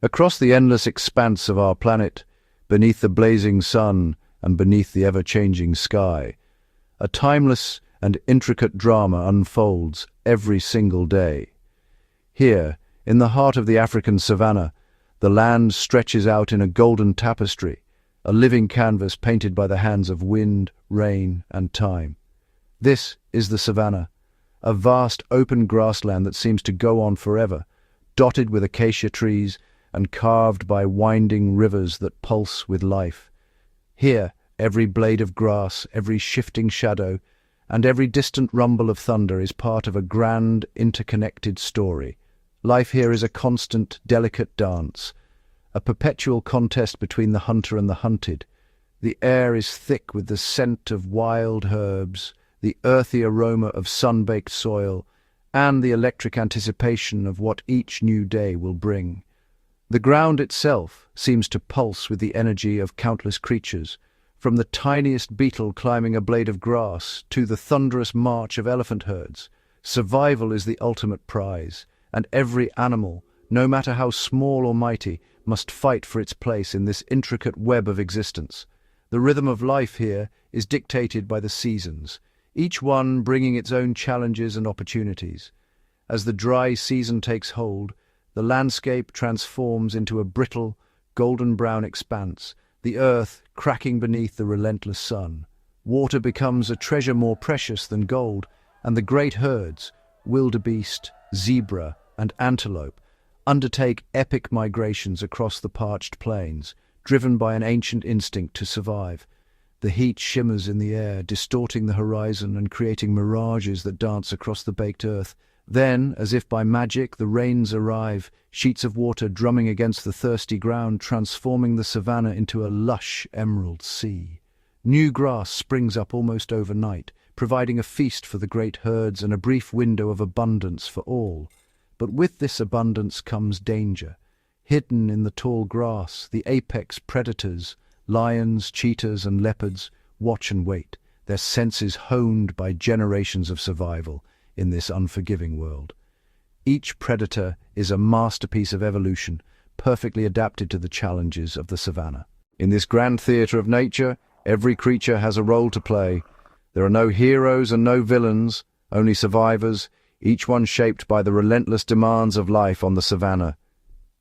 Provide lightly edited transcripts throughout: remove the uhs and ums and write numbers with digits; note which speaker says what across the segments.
Speaker 1: Across the endless expanse of our planet, beneath the blazing sun and beneath the ever-changing sky, a timeless and intricate drama unfolds every single day. Here, in the heart of the African savannah, the land stretches out in a golden tapestry, a living canvas painted by the hands of wind, rain, and time. This is the savannah, a vast open grassland that seems to go on forever, dotted with acacia trees and carved by winding rivers that pulse with life. Here, every blade of grass, every shifting shadow, and every distant rumble of thunder is part of a grand, interconnected story. Life here is a constant, delicate dance, a perpetual contest between the hunter and the hunted. The air is thick with the scent of wild herbs, the earthy aroma of sun-baked soil, and the electric anticipation of what each new day will bring. The ground itself seems to pulse with the energy of countless creatures, from the tiniest beetle climbing a blade of grass to the thunderous march of elephant herds. Survival is the ultimate prize, and every animal, no matter how small or mighty, must fight for its place in this intricate web of existence. The rhythm of life here is dictated by the seasons, each one bringing its own challenges and opportunities. As the dry season takes hold, the landscape transforms into a brittle, golden-brown expanse, the earth cracking beneath the relentless sun. Water becomes a treasure more precious than gold, and the great herds, wildebeest, zebra, and antelope, undertake epic migrations across the parched plains, driven by an ancient instinct to survive. The heat shimmers in the air, distorting the horizon and creating mirages that dance across the baked earth. Then, as if by magic, the rains arrive, sheets of water drumming against the thirsty ground, transforming the savannah into a lush emerald sea. New grass springs up almost overnight, providing a feast for the great herds and a brief window of abundance for all. But with this abundance comes danger. Hidden in the tall grass, the apex predators, lions, cheetahs, and leopards, watch and wait, their senses honed by generations of survival in this unforgiving world. Each predator is a masterpiece of evolution, perfectly adapted to the challenges of the savannah. In this grand theatre of nature, every creature has a role to play. There are no heroes and no villains, only survivors, each one shaped by the relentless demands of life on the savannah.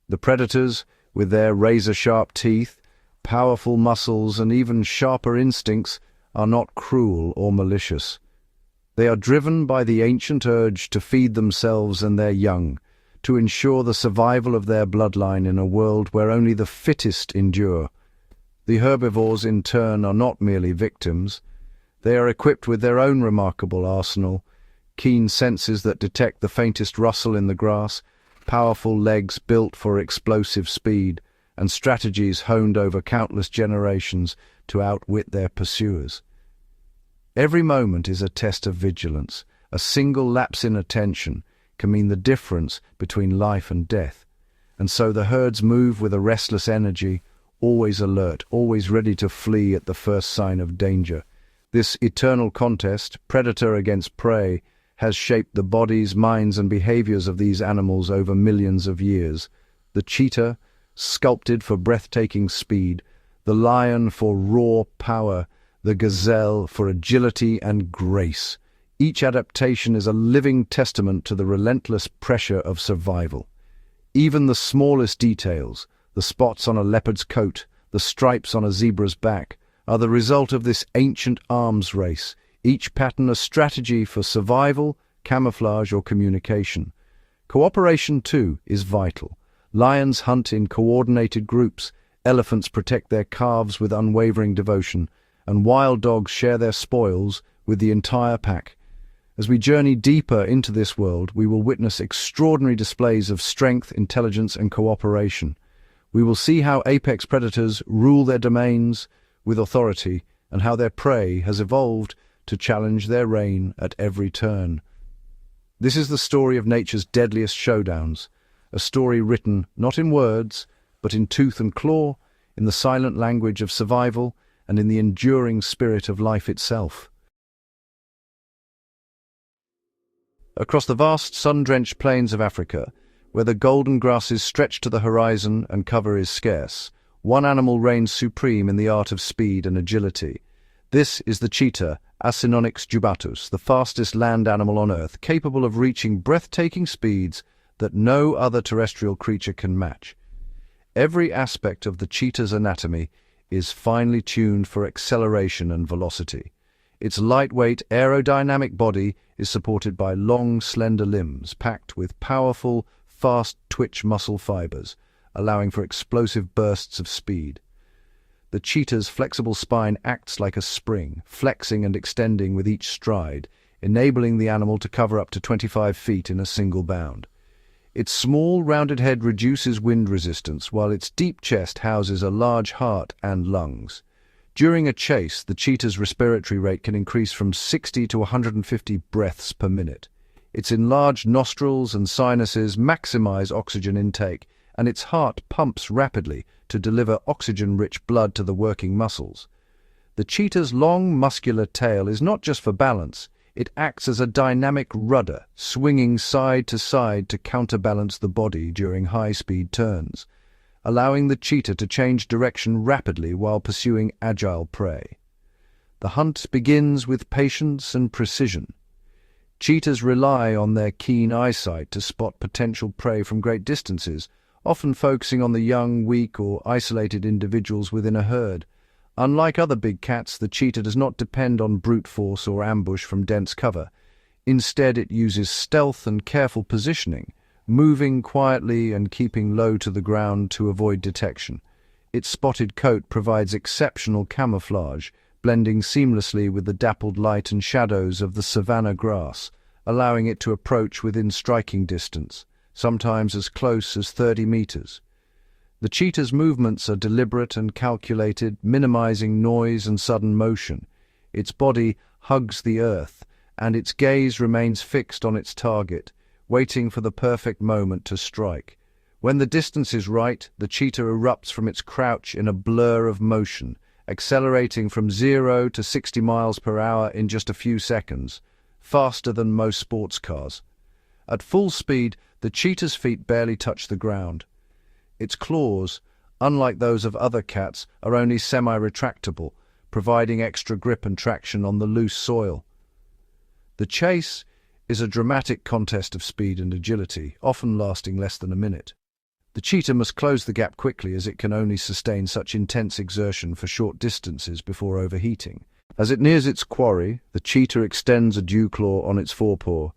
Speaker 1: The predators, with their razor-sharp teeth, powerful muscles, and even sharper instincts, are not cruel or malicious. They are driven by the ancient urge to feed themselves and their young, to ensure the survival of their bloodline in a world where only the fittest endure. The herbivores, in turn, are not merely victims. They are equipped with their own remarkable arsenal, keen senses that detect the faintest rustle in the grass, powerful legs built for explosive speed, and strategies honed over countless generations to outwit their pursuers. Every moment is a test of vigilance. A single lapse in attention can mean the difference between life and death. And so the herds move with a restless energy, always alert, always ready to flee at the first sign of danger. This eternal contest, predator against prey, has shaped the bodies, minds, and behaviors of these animals over millions of years. The cheetah, sculpted for breathtaking speed, the lion for raw power, the gazelle for agility and grace. Each adaptation is a living testament to the relentless pressure of survival. Even the smallest details, the spots on a leopard's coat, the stripes on a zebra's back, are the result of this ancient arms race, each pattern a strategy for survival, camouflage, or communication. Cooperation, too, is vital. Lions hunt in coordinated groups, elephants protect their calves with unwavering devotion, and wild dogs share their spoils with the entire pack. As we journey deeper into this world, we will witness extraordinary displays of strength, intelligence, and cooperation. We will see how apex predators rule their domains with authority, and how their prey has evolved to challenge their reign at every turn. This is the story of nature's deadliest showdowns, a story written not in words, but in tooth and claw, in the silent language of survival, and in the enduring spirit of life itself. Across the vast sun-drenched plains of Africa, where the golden grasses stretch to the horizon and cover is scarce. One animal reigns supreme in the art of speed and agility. This is the cheetah, Acinonyx jubatus, the fastest land animal on Earth, capable of reaching breathtaking speeds that no other terrestrial creature can match. Every aspect of the cheetah's anatomy is finely tuned for acceleration and velocity. Its lightweight, aerodynamic body is supported by long, slender limbs packed with powerful, fast-twitch muscle fibers, allowing for explosive bursts of speed. The cheetah's flexible spine acts like a spring, flexing and extending with each stride, enabling the animal to cover up to 25 feet in a single bound. Its small, rounded head reduces wind resistance, while its deep chest houses a large heart and lungs. During a chase, the cheetah's respiratory rate can increase from 60 to 150 breaths per minute. Its enlarged nostrils and sinuses maximize oxygen intake, and its heart pumps rapidly to deliver oxygen-rich blood to the working muscles. The cheetah's long, muscular tail is not just for balance, it acts as a dynamic rudder, swinging side to counterbalance the body during high-speed turns, allowing the cheetah to change direction rapidly while pursuing agile prey. The hunt begins with patience and precision. Cheetahs rely on their keen eyesight to spot potential prey from great distances, often focusing on the young, weak, or isolated individuals within a herd. Unlike other big cats, the cheetah does not depend on brute force or ambush from dense cover. Instead, it uses stealth and careful positioning, moving quietly and keeping low to the ground to avoid detection. Its spotted coat provides exceptional camouflage, blending seamlessly with the dappled light and shadows of the savanna grass, allowing it to approach within striking distance, sometimes as close as 30 meters. The cheetah's movements are deliberate and calculated, minimizing noise and sudden motion. Its body hugs the earth, and its gaze remains fixed on its target, waiting for the perfect moment to strike. When the distance is right, the cheetah erupts from its crouch in a blur of motion, accelerating from 0 to 60 miles per hour in just a few seconds, faster than most sports cars. At full speed, the cheetah's feet barely touch the ground. Its claws, unlike those of other cats, are only semi-retractable, providing extra grip and traction on the loose soil. The chase is a dramatic contest of speed and agility, often lasting less than a minute. The cheetah must close the gap quickly, as it can only sustain such intense exertion for short distances before overheating. As it nears its quarry, the cheetah extends a dew claw on its forepaw,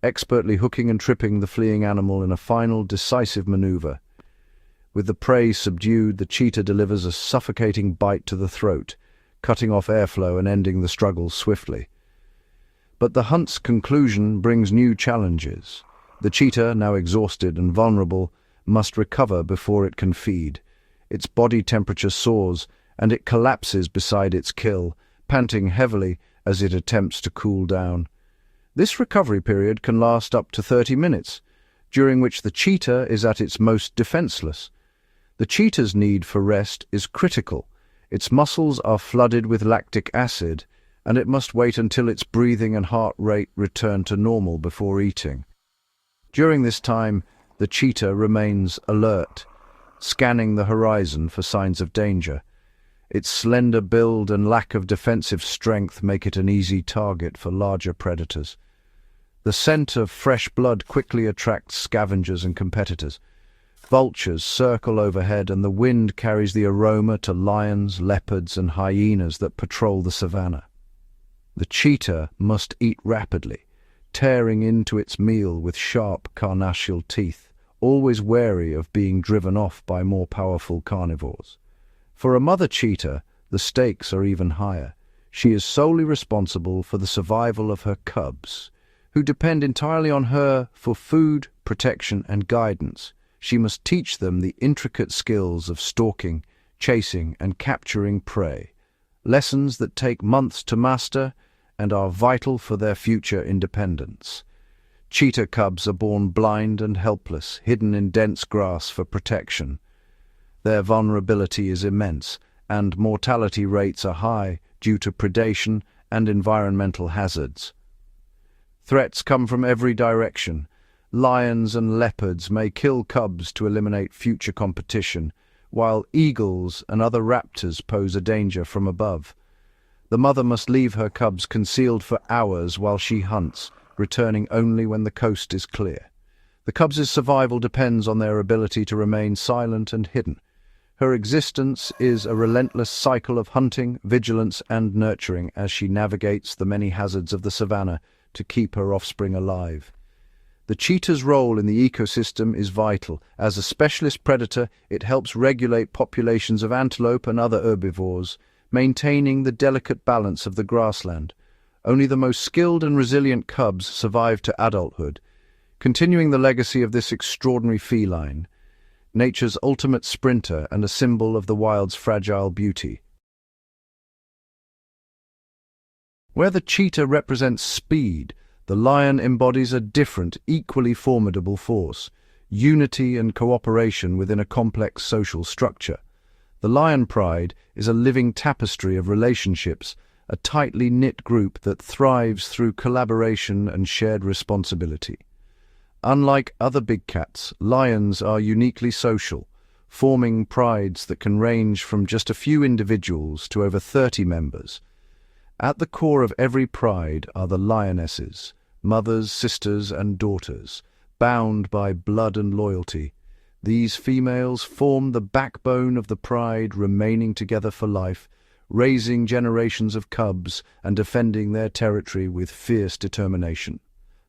Speaker 1: expertly hooking and tripping the fleeing animal in a final, decisive maneuver. With the prey subdued, the cheetah delivers a suffocating bite to the throat, cutting off airflow and ending the struggle swiftly. But the hunt's conclusion brings new challenges. The cheetah, now exhausted and vulnerable, must recover before it can feed. Its body temperature soars, and it collapses beside its kill, panting heavily as it attempts to cool down. This recovery period can last up to 30 minutes, during which the cheetah is at its most defenseless. The cheetah's need for rest is critical. Its muscles are flooded with lactic acid, and it must wait until its breathing and heart rate return to normal before eating. During this time, the cheetah remains alert, scanning the horizon for signs of danger. Its slender build and lack of defensive strength make it an easy target for larger predators. The scent of fresh blood quickly attracts scavengers and competitors. Vultures circle overhead, and the wind carries the aroma to lions, leopards, and hyenas that patrol the savanna. The cheetah must eat rapidly, tearing into its meal with sharp carnassial teeth, always wary of being driven off by more powerful carnivores. For a mother cheetah, the stakes are even higher. She is solely responsible for the survival of her cubs, who depend entirely on her for food, protection, and guidance. She must teach them the intricate skills of stalking, chasing, and capturing prey, lessons that take months to master and are vital for their future independence. Cheetah cubs are born blind and helpless, hidden in dense grass for protection. Their vulnerability is immense, and mortality rates are high due to predation and environmental hazards. Threats come from every direction. lions and leopards may kill cubs to eliminate future competition, while eagles and other raptors pose a danger from above. The mother must leave her cubs concealed for hours while she hunts, returning only when the coast is clear. The cubs' survival depends on their ability to remain silent and hidden. Her existence is a relentless cycle of hunting, vigilance, and nurturing as she navigates the many hazards of the savannah to keep her offspring alive. The cheetah's role in the ecosystem is vital. As a specialist predator, it helps regulate populations of antelope and other herbivores, maintaining the delicate balance of the grassland. Only the most skilled and resilient cubs survive to adulthood, continuing the legacy of this extraordinary feline, nature's ultimate sprinter and a symbol of the wild's fragile beauty. Where the cheetah represents speed, the lion embodies a different, equally formidable force: unity and cooperation within a complex social structure. The lion pride is a living tapestry of relationships, a tightly knit group that thrives through collaboration and shared responsibility. Unlike other big cats, lions are uniquely social, forming prides that can range from just a few individuals to over 30 members. At the core of every pride are the lionesses, mothers, sisters, and daughters, bound by blood and loyalty. These females form the backbone of the pride, remaining together for life, raising generations of cubs and defending their territory with fierce determination.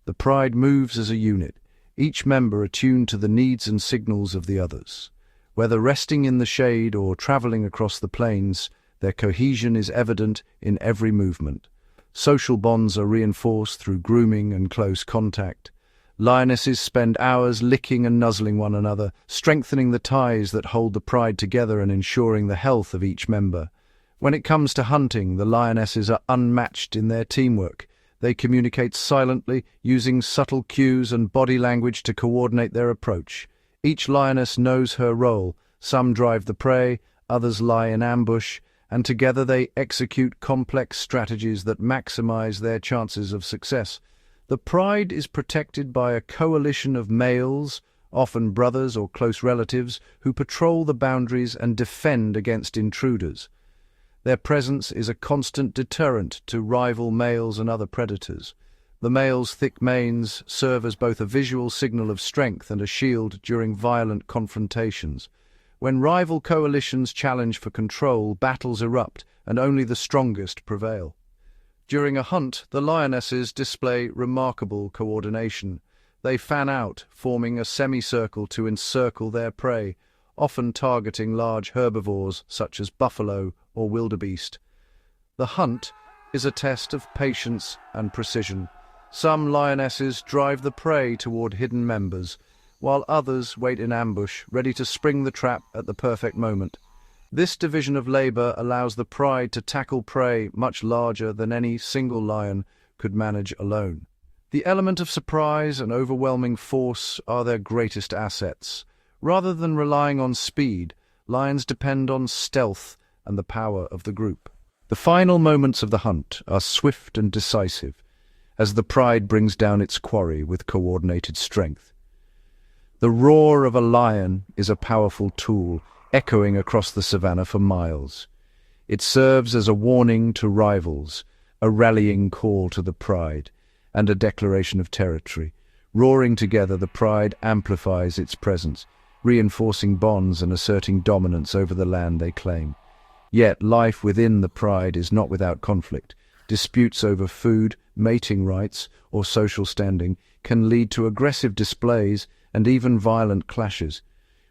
Speaker 1: The pride moves as a unit, each member attuned to the needs and signals of the others. Whether resting in the shade or traveling across the plains, their cohesion is evident in every movement. Social bonds are reinforced through grooming and close contact. Lionesses spend hours licking and nuzzling one another, strengthening the ties that hold the pride together and ensuring the health of each member. When it comes to hunting, the lionesses are unmatched in their teamwork. They communicate silently, using subtle cues and body language to coordinate their approach. Each lioness knows her role. Some drive the prey, others lie in ambush, and together they execute complex strategies that maximize their chances of success. The pride is protected by a coalition of males, often brothers or close relatives, who patrol the boundaries and defend against intruders. Their presence is a constant deterrent to rival males and other predators. The males' thick manes serve as both a visual signal of strength and a shield during violent confrontations. When rival coalitions challenge for control, battles erupt, and only the strongest prevail. During a hunt, the lionesses display remarkable coordination. They fan out, forming a semicircle to encircle their prey, often targeting large herbivores such as buffalo or wildebeest. The hunt is a test of patience and precision. Some lionesses drive the prey toward hidden members, while others wait in ambush, ready to spring the trap at the perfect moment. This division of labor allows the pride to tackle prey much larger than any single lion could manage alone. The element of surprise and overwhelming force are their greatest assets. Rather than relying on speed, lions depend on stealth and the power of the group. The final moments of the hunt are swift and decisive, as the pride brings down its quarry with coordinated strength. The roar of a lion is a powerful tool, echoing across the savannah for miles. It serves as a warning to rivals, a rallying call to the pride, and a declaration of territory. Roaring together, the pride amplifies its presence, reinforcing bonds and asserting dominance over the land they claim. Yet life within the pride is not without conflict. Disputes over food, mating rights, or social standing can lead to aggressive displays and even violent clashes.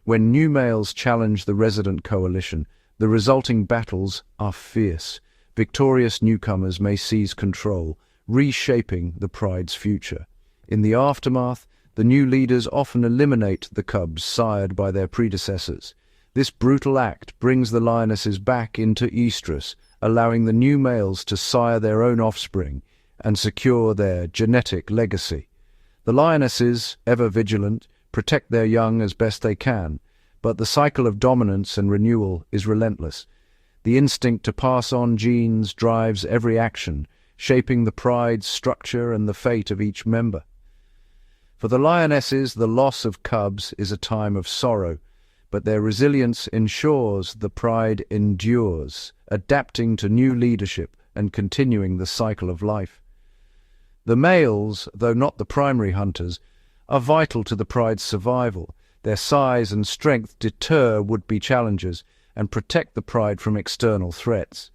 Speaker 1: When new males challenge the resident coalition, the resulting battles are fierce. Victorious newcomers may seize control, reshaping the pride's future. In the aftermath, the new leaders often eliminate the cubs sired by their predecessors. This brutal act brings the lionesses back into estrus, allowing the new males to sire their own offspring and secure their genetic legacy. The lionesses, ever vigilant, protect their young as best they can, but the cycle of dominance and renewal is relentless. The instinct to pass on genes drives every action, shaping the pride's structure and the fate of each member. For the lionesses, the loss of cubs is a time of sorrow, but their resilience ensures the pride endures, adapting to new leadership and continuing the cycle of life. The males, though not the primary hunters, are vital to the pride's survival. Their size and strength deter would-be challengers and protect the pride from external threats.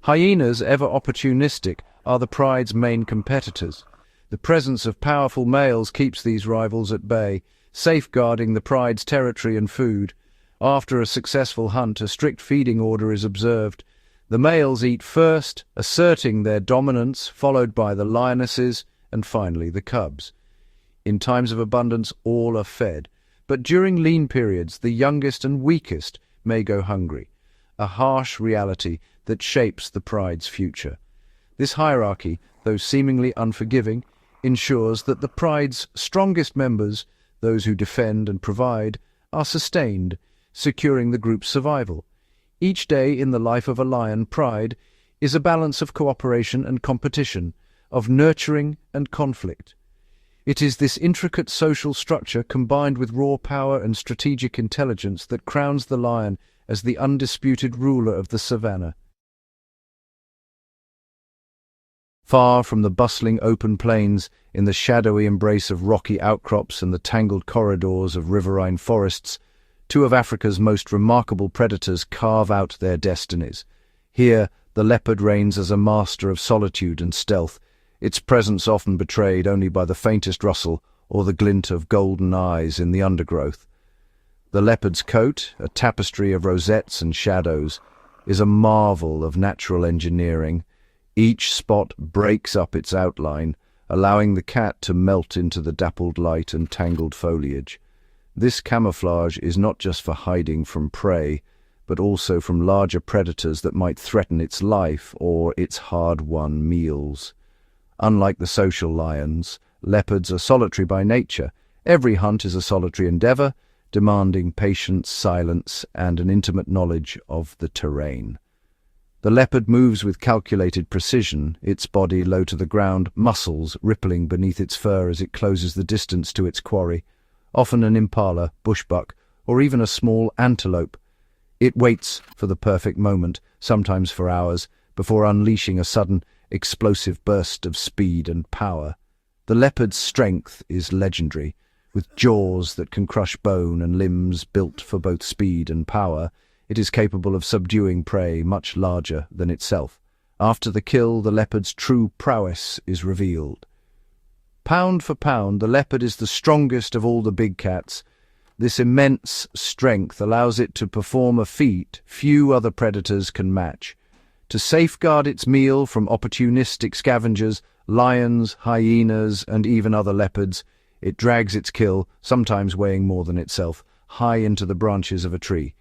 Speaker 1: Hyenas, ever opportunistic, are the pride's main competitors. The presence of powerful males keeps these rivals at bay, safeguarding the pride's territory and food. After a successful hunt, a strict feeding order is observed. The males eat first, asserting their dominance, followed by the lionesses, and finally the cubs. In times of abundance, all are fed, but during lean periods, the youngest and weakest may go hungry, a harsh reality that shapes the pride's future. This hierarchy, though seemingly unforgiving, ensures that the pride's strongest members, those who defend and provide, are sustained, securing the group's survival. Each day in the life of a lion pride is a balance of cooperation and competition, of nurturing and conflict. It is this intricate social structure combined with raw power and strategic intelligence that crowns the lion as the undisputed ruler of the savannah. Far from the bustling open plains, in the shadowy embrace of rocky outcrops and the tangled corridors of riverine forests, two of Africa's most remarkable predators carve out their destinies. Here, the leopard reigns as a master of solitude and stealth, its presence often betrayed only by the faintest rustle or the glint of golden eyes in the undergrowth. The leopard's coat, a tapestry of rosettes and shadows, is a marvel of natural engineering. Each spot breaks up its outline, allowing the cat to melt into the dappled light and tangled foliage. This camouflage is not just for hiding from prey, but also from larger predators that might threaten its life or its hard-won meals. Unlike the social lions, leopards are solitary by nature. Every hunt is a solitary endeavor, demanding patience, silence, and an intimate knowledge of the terrain. The leopard moves with calculated precision, its body low to the ground, muscles rippling beneath its fur as it closes the distance to its quarry, often an impala, bushbuck, or even a small antelope. It waits for the perfect moment, sometimes for hours, before unleashing a sudden, explosive burst of speed and power. The leopard's strength is legendary, with jaws that can crush bone and limbs built for both speed and power. It is capable of subduing prey much larger than itself. After the kill, the leopard's true prowess is revealed. Pound for pound, the leopard is the strongest of all the big cats. This immense strength allows it to perform a feat few other predators can match. To safeguard its meal from opportunistic scavengers, lions, hyenas, and even other leopards, it drags its kill, sometimes weighing more than itself, high into the branches of a tree.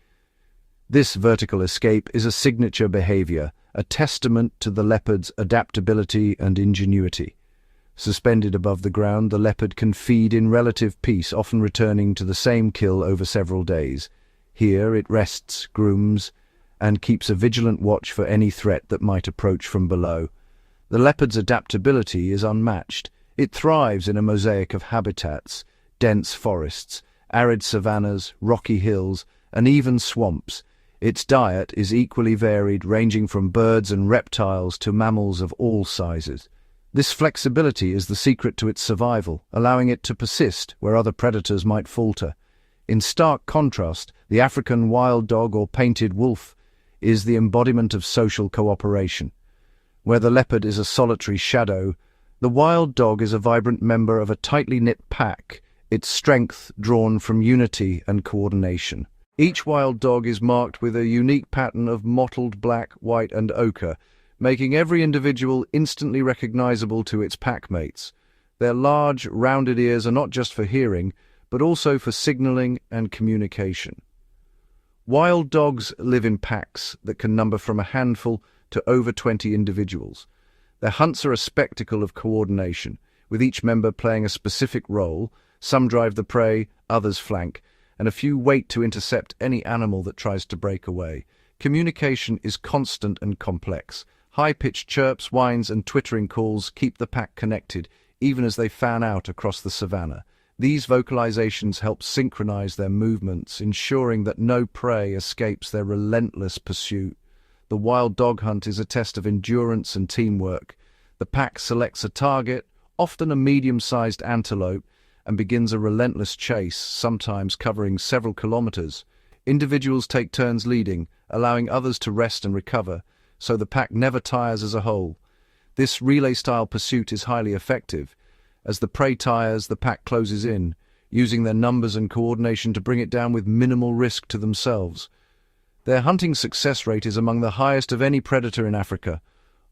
Speaker 1: This vertical escape is a signature behavior, a testament to the leopard's adaptability and ingenuity. Suspended above the ground, the leopard can feed in relative peace, often returning to the same kill over several days. Here it rests, grooms, and keeps a vigilant watch for any threat that might approach from below. The leopard's adaptability is unmatched. It thrives in a mosaic of habitats, dense forests, arid savannas, rocky hills, and even swamps. Its diet is equally varied, ranging from birds and reptiles to mammals of all sizes. This flexibility is the secret to its survival, allowing it to persist where other predators might falter. In stark contrast, the African wild dog or painted wolf is the embodiment of social cooperation. Where the leopard is a solitary shadow, the wild dog is a vibrant member of a tightly knit pack, its strength drawn from unity and coordination. Each wild dog is marked with a unique pattern of mottled black, white, and ochre, making every individual instantly recognizable to its packmates. Their large, rounded ears are not just for hearing, but also for signaling and communication. Wild dogs live in packs that can number from a handful to over 20 individuals. Their hunts are a spectacle of coordination, with each member playing a specific role. Some drive the prey, others flank, and a few wait to intercept any animal that tries to break away. Communication is constant and complex. High-pitched chirps, whines, and twittering calls keep the pack connected, even as they fan out across the savannah. These vocalizations help synchronize their movements, ensuring that no prey escapes their relentless pursuit. The wild dog hunt is a test of endurance and teamwork. The pack selects a target, often a medium-sized antelope, and begins a relentless chase, sometimes covering several kilometers. Individuals take turns leading, allowing others to rest and recover, so the pack never tires as a whole. This relay-style pursuit is highly effective. As the prey tires, the pack closes in, using their numbers and coordination to bring it down with minimal risk to themselves. Their hunting success rate is among the highest of any predator in Africa,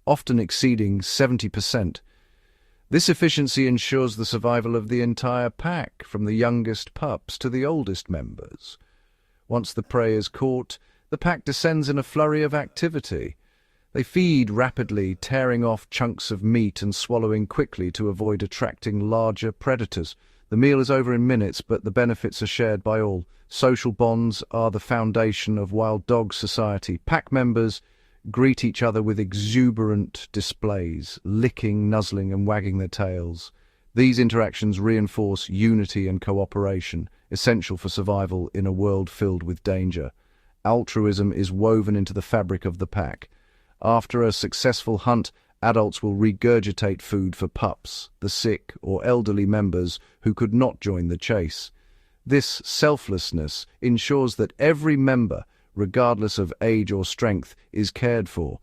Speaker 1: often exceeding 70%. This efficiency ensures the survival of the entire pack, from the youngest pups to the oldest members. Once the prey is caught, the pack descends in a flurry of activity. They feed rapidly, tearing off chunks of meat and swallowing quickly to avoid attracting larger predators. The meal is over in minutes, but the benefits are shared by all. Social bonds are the foundation of wild dog society. Pack members greet each other with exuberant displays, licking, nuzzling, and wagging their tails. These interactions reinforce unity and cooperation, essential for survival in a world filled with danger. Altruism is woven into the fabric of the pack. After a successful hunt, adults will regurgitate food for pups, the sick, or elderly members who could not join the chase. This selflessness ensures that every member, regardless of age or strength, is cared for.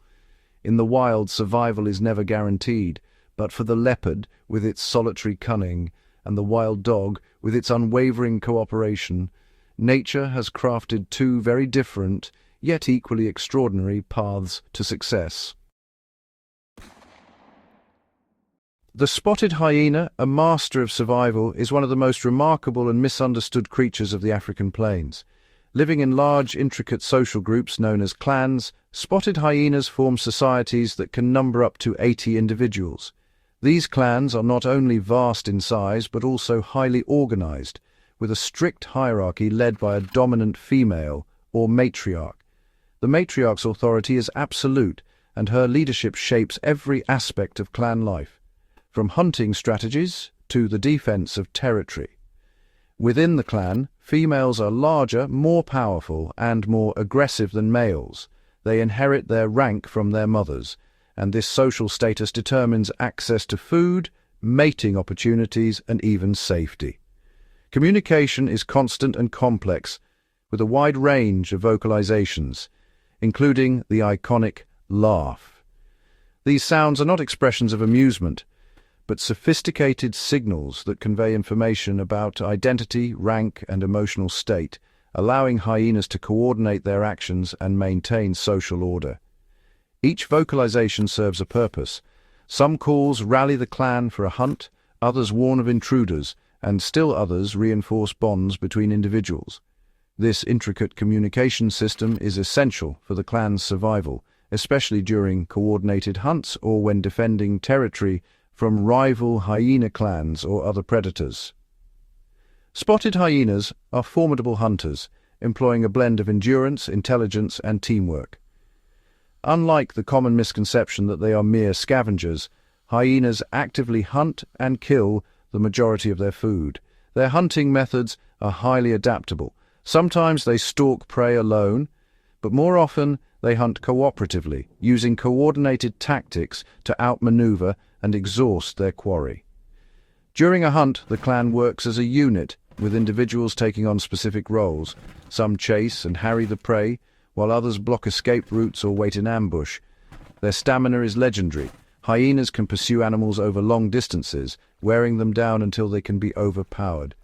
Speaker 1: In the wild, survival is never guaranteed, but for the leopard, with its solitary cunning, and the wild dog, with its unwavering cooperation, nature has crafted two very different, yet equally extraordinary paths to success. The spotted hyena, a master of survival, is one of the most remarkable and misunderstood creatures of the African plains. Living in large, intricate social groups known as clans, spotted hyenas form societies that can number up to 80 individuals. These clans are not only vast in size, but also highly organized, with a strict hierarchy led by a dominant female, or matriarch. The matriarch's authority is absolute, and her leadership shapes every aspect of clan life, from hunting strategies to the defense of territory. Within the clan, females are larger, more powerful, and more aggressive than males. They inherit their rank from their mothers, and this social status determines access to food, mating opportunities, and even safety. Communication is constant and complex, with a wide range of vocalizations, including the iconic laugh. These sounds are not expressions of amusement, but sophisticated signals that convey information about identity, rank, and emotional state, allowing hyenas to coordinate their actions and maintain social order. Each vocalization serves a purpose. Some calls rally the clan for a hunt, others warn of intruders, and still others reinforce bonds between individuals. This intricate communication system is essential for the clan's survival, especially during coordinated hunts or when defending territory from rival hyena clans or other predators. Spotted hyenas are formidable hunters, employing a blend of endurance, intelligence, and teamwork. Unlike the common misconception that they are mere scavengers, hyenas actively hunt and kill the majority of their food. Their hunting methods are highly adaptable. Sometimes they stalk prey alone, but more often they hunt cooperatively, using coordinated tactics to outmaneuver and exhaust their quarry. During a hunt, the clan works as a unit, with individuals taking on specific roles. Some chase and harry the prey, while others block escape routes or wait in ambush. Their stamina is legendary. Hyenas can pursue animals over long distances, wearing them down until they can be overpowered.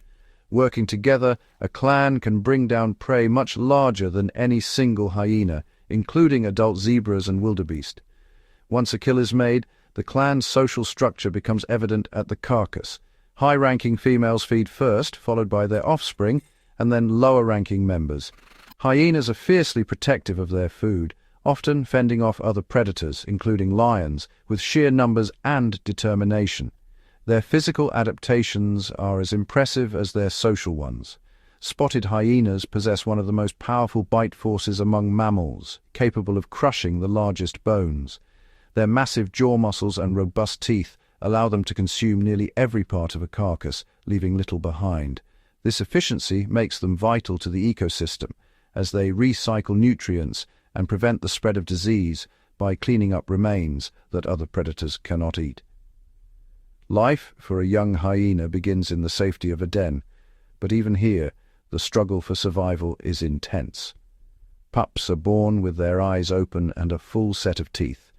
Speaker 1: Working together, a clan can bring down prey much larger than any single hyena, including adult zebras and wildebeest. Once a kill is made, the clan's social structure becomes evident at the carcass. High-ranking females feed first, followed by their offspring, and then lower-ranking members. Hyenas are fiercely protective of their food, often fending off other predators, including lions, with sheer numbers and determination. Their physical adaptations are as impressive as their social ones. Spotted hyenas possess one of the most powerful bite forces among mammals, capable of crushing the largest bones. Their massive jaw muscles and robust teeth allow them to consume nearly every part of a carcass, leaving little behind. This efficiency makes them vital to the ecosystem, as they recycle nutrients and prevent the spread of disease by cleaning up remains that other predators cannot eat. Life for a young hyena begins in the safety of a den, but even here, the struggle for survival is intense. Pups are born with their eyes open and a full set of teeth,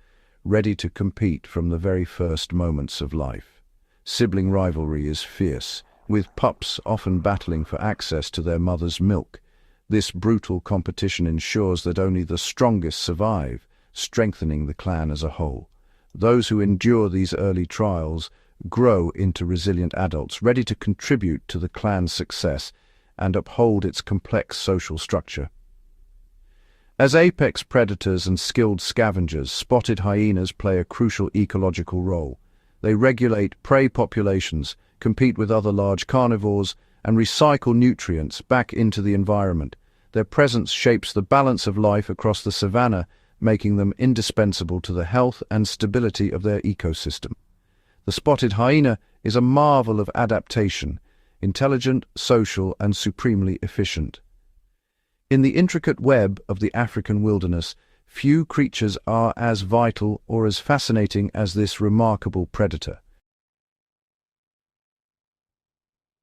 Speaker 1: ready to compete from the very first moments of life. Sibling rivalry is fierce, with pups often battling for access to their mother's milk. This brutal competition ensures that only the strongest survive, strengthening the clan as a whole. Those who endure these early trials grow into resilient adults, ready to contribute to the clan's success and uphold its complex social structure. As apex predators and skilled scavengers, spotted hyenas play a crucial ecological role. They regulate prey populations, compete with other large carnivores, and recycle nutrients back into the environment. Their presence shapes the balance of life across the savannah, making them indispensable to the health and stability of their ecosystem. The spotted hyena is a marvel of adaptation, intelligent, social, and supremely efficient. In the intricate web of the African wilderness, few creatures are as vital or as fascinating as this remarkable predator.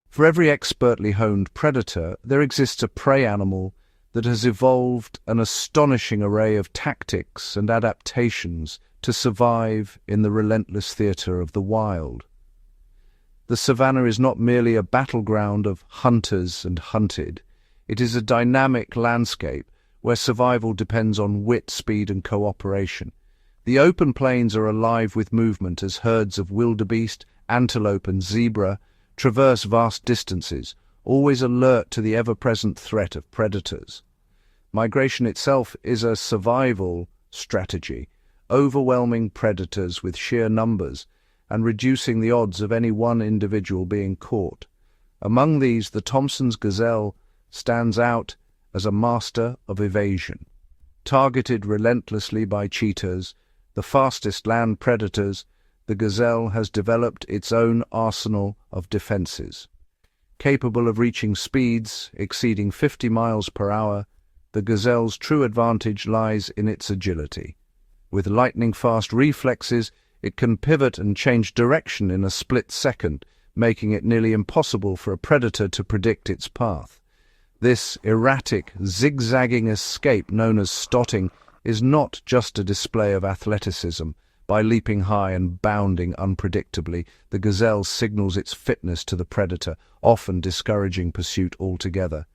Speaker 1: For every expertly honed predator, there exists a prey animal that has evolved an astonishing array of tactics and adaptations to survive in the relentless theatre of the wild. The savannah is not merely a battleground of hunters and hunted. It is a dynamic landscape where survival depends on wit, speed, and cooperation. The open plains are alive with movement as herds of wildebeest, antelope, and zebra traverse vast distances, always alert to the ever-present threat of predators. Migration itself is a survival strategy, overwhelming predators with sheer numbers and reducing the odds of any one individual being caught. Among these, the Thompson's gazelle stands out as a master of evasion. Targeted relentlessly by cheetahs, the fastest land predators, the gazelle has developed its own arsenal of defenses. Capable of reaching speeds exceeding 50 miles per hour, the gazelle's true advantage lies in its agility. With lightning-fast reflexes, it can pivot and change direction in a split second, making it nearly impossible for a predator to predict its path. This erratic, zigzagging escape known as stotting is not just a display of athleticism. By leaping high and bounding unpredictably, the gazelle signals its fitness to the predator, often discouraging pursuit altogether.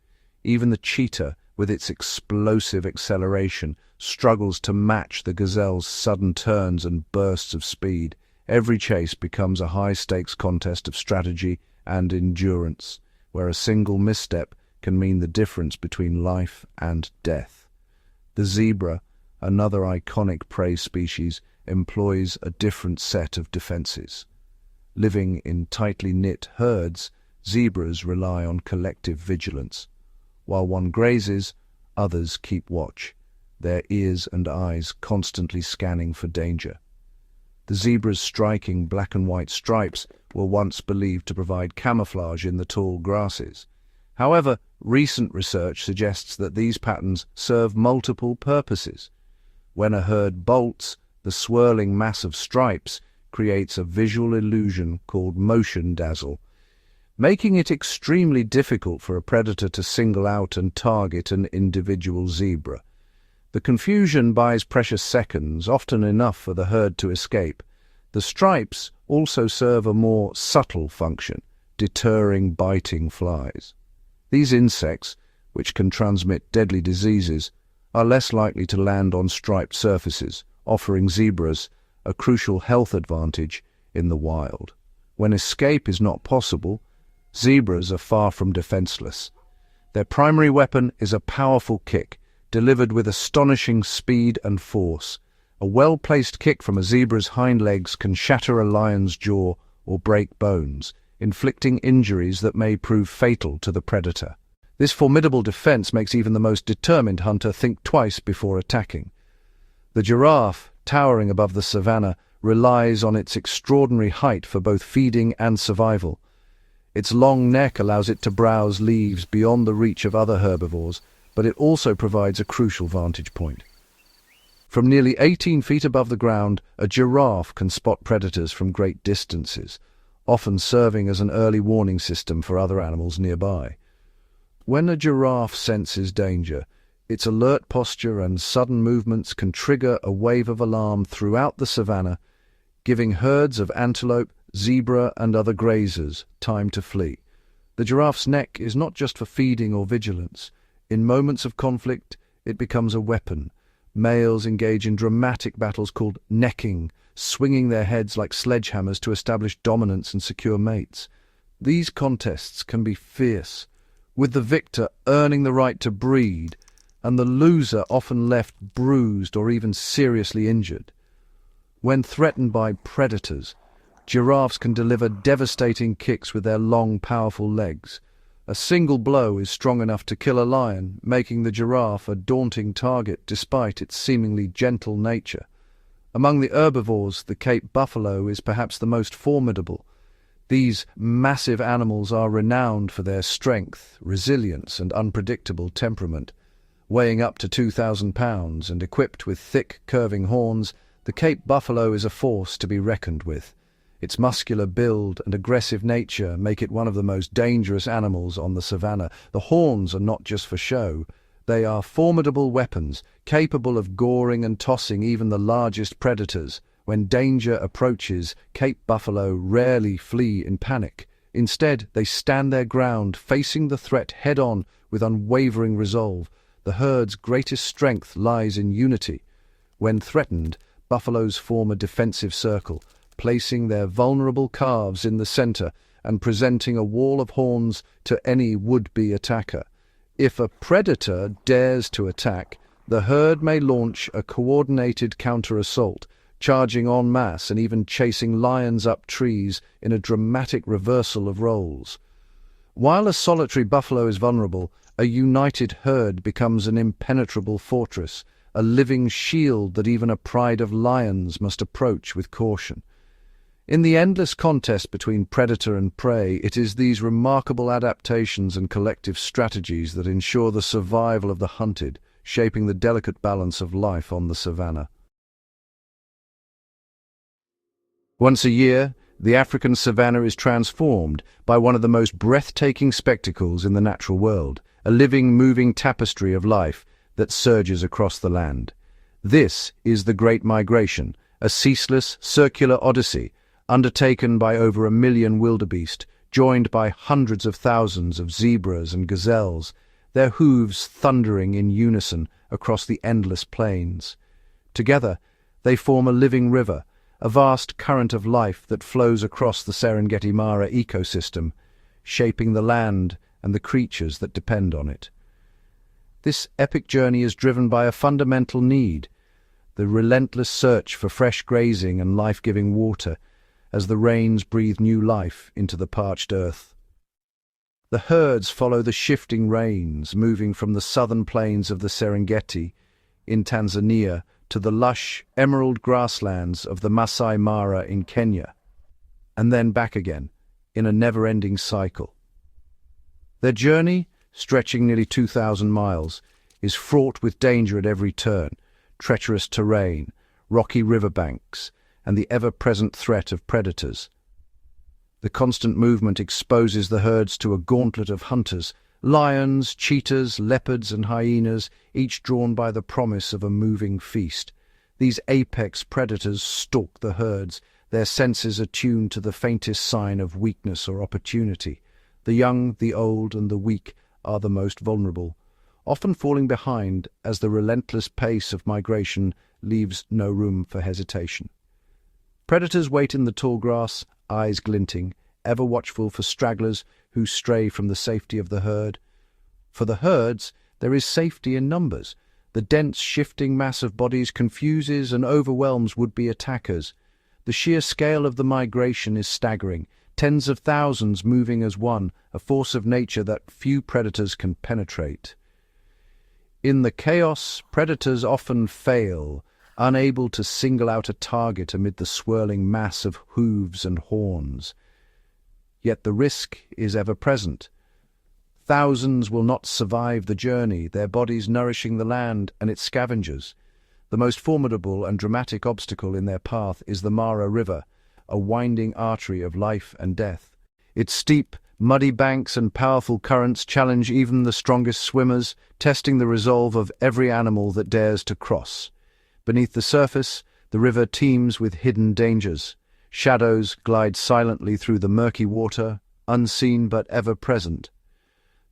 Speaker 1: Even the cheetah, with its explosive acceleration, struggles to match the gazelle's sudden turns and bursts of speed. Every chase becomes a high-stakes contest of strategy and endurance, where a single misstep can mean the difference between life and death. The zebra, another iconic prey species, employs a different set of defenses. Living in tightly knit herds, zebras rely on collective vigilance. While one grazes, others keep watch, their ears and eyes constantly scanning for danger. The zebra's striking black and white stripes were once believed to provide camouflage in the tall grasses. However, recent research suggests that these patterns serve multiple purposes. When a herd bolts, the swirling mass of stripes creates a visual illusion called motion dazzle, making it extremely difficult for a predator to single out and target an individual zebra. The confusion buys precious seconds, often enough for the herd to escape. The stripes also serve a more subtle function, deterring biting flies. These insects, which can transmit deadly diseases, are less likely to land on striped surfaces, offering zebras a crucial health advantage in the wild. When escape is not possible, zebras are far from defenseless. Their primary weapon is a powerful kick, delivered with astonishing speed and force. A well-placed kick from a zebra's hind legs can shatter a lion's jaw or break bones, inflicting injuries that may prove fatal to the predator. This formidable defense makes even the most determined hunter think twice before attacking. The giraffe, towering above the savannah, relies on its extraordinary height for both feeding and survival. Its long neck allows it to browse leaves beyond the reach of other herbivores, but it also provides a crucial vantage point. From nearly 18 feet above the ground, a giraffe can spot predators from great distances, often serving as an early warning system for other animals nearby. When a giraffe senses danger, its alert posture and sudden movements can trigger a wave of alarm throughout the savannah, giving herds of antelope, zebra, and other grazers time to flee. The giraffe's neck is not just for feeding or vigilance. In moments of conflict, it becomes a weapon. Males engage in dramatic battles called necking, swinging their heads like sledgehammers to establish dominance and secure mates. These contests can be fierce, with the victor earning the right to breed, and the loser often left bruised or even seriously injured. When threatened by predators, giraffes can deliver devastating kicks with their long, powerful legs. A single blow is strong enough to kill a lion, making the giraffe a daunting target despite its seemingly gentle nature. Among the herbivores, the Cape buffalo is perhaps the most formidable. These massive animals are renowned for their strength, resilience, and unpredictable temperament. Weighing up to 2,000 pounds and equipped with thick, curving horns, the Cape buffalo is a force to be reckoned with. Its muscular build and aggressive nature make it one of the most dangerous animals on the savannah. The horns are not just for show. They are formidable weapons, capable of goring and tossing even the largest predators. When danger approaches, Cape buffalo rarely flee in panic. Instead, they stand their ground, facing the threat head-on with unwavering resolve. The herd's greatest strength lies in unity. When threatened, buffaloes form a defensive circle, placing their vulnerable calves in the center and presenting a wall of horns to any would-be attacker. If a predator dares to attack, the herd may launch a coordinated counter-assault, charging en masse and even chasing lions up trees in a dramatic reversal of roles. While a solitary buffalo is vulnerable, a united herd becomes an impenetrable fortress, a living shield that even a pride of lions must approach with caution. In the endless contest between predator and prey, it is these remarkable adaptations and collective strategies that ensure the survival of the hunted, shaping the delicate balance of life on the savannah. Once a year, the African savannah is transformed by one of the most breathtaking spectacles in the natural world, a living, moving tapestry of life that surges across the land. This is the Great Migration, a ceaseless, circular odyssey, undertaken by over 1 million wildebeest, joined by hundreds of thousands of zebras and gazelles, their hooves thundering in unison across the endless plains. Together, they form a living river, a vast current of life that flows across the Serengeti Mara ecosystem, shaping the land and the creatures that depend on it. This epic journey is driven by a fundamental need, the relentless search for fresh grazing and life-giving water, as the rains breathe new life into the parched earth. The herds follow the shifting rains, moving from the southern plains of the Serengeti in Tanzania to the lush, emerald grasslands of the Masai Mara in Kenya, and then back again, in a never-ending cycle. Their journey, stretching nearly 2,000 miles, is fraught with danger at every turn, treacherous terrain, rocky riverbanks, and the ever-present threat of predators. The constant movement exposes the herds to a gauntlet of hunters, lions, cheetahs, leopards, and hyenas, each drawn by the promise of a moving feast. These apex predators stalk the herds, their senses attuned to the faintest sign of weakness or opportunity. The young, the old, and the weak are the most vulnerable, often falling behind as the relentless pace of migration leaves no room for hesitation. Predators wait in the tall grass, eyes glinting, ever watchful for stragglers who stray from the safety of the herd. For the herds, there is safety in numbers. The dense, shifting mass of bodies confuses and overwhelms would-be attackers. The sheer scale of the migration is staggering, tens of thousands moving as one, a force of nature that few predators can penetrate. In the chaos, predators often fail, unable to single out a target amid the swirling mass of hooves and horns. Yet the risk is ever present. Thousands will not survive the journey, their bodies nourishing the land and its scavengers. The most formidable and dramatic obstacle in their path is the Mara River, a winding artery of life and death. Its steep, muddy banks and powerful currents challenge even the strongest swimmers, testing the resolve of every animal that dares to cross. Beneath the surface, the river teems with hidden dangers. Shadows glide silently through the murky water, unseen but ever present.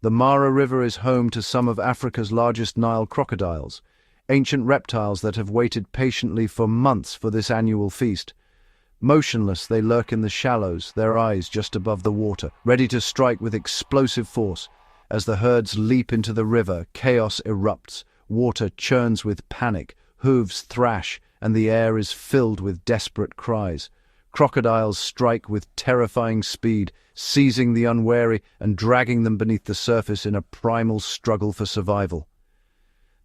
Speaker 1: The Mara River is home to some of Africa's largest Nile crocodiles, ancient reptiles that have waited patiently for months for this annual feast. Motionless, they lurk in the shallows, their eyes just above the water, ready to strike with explosive force. As the herds leap into the river, chaos erupts, water churns with panic, hooves thrash, and the air is filled with desperate cries. Crocodiles strike with terrifying speed, seizing the unwary and dragging them beneath the surface in a primal struggle for survival.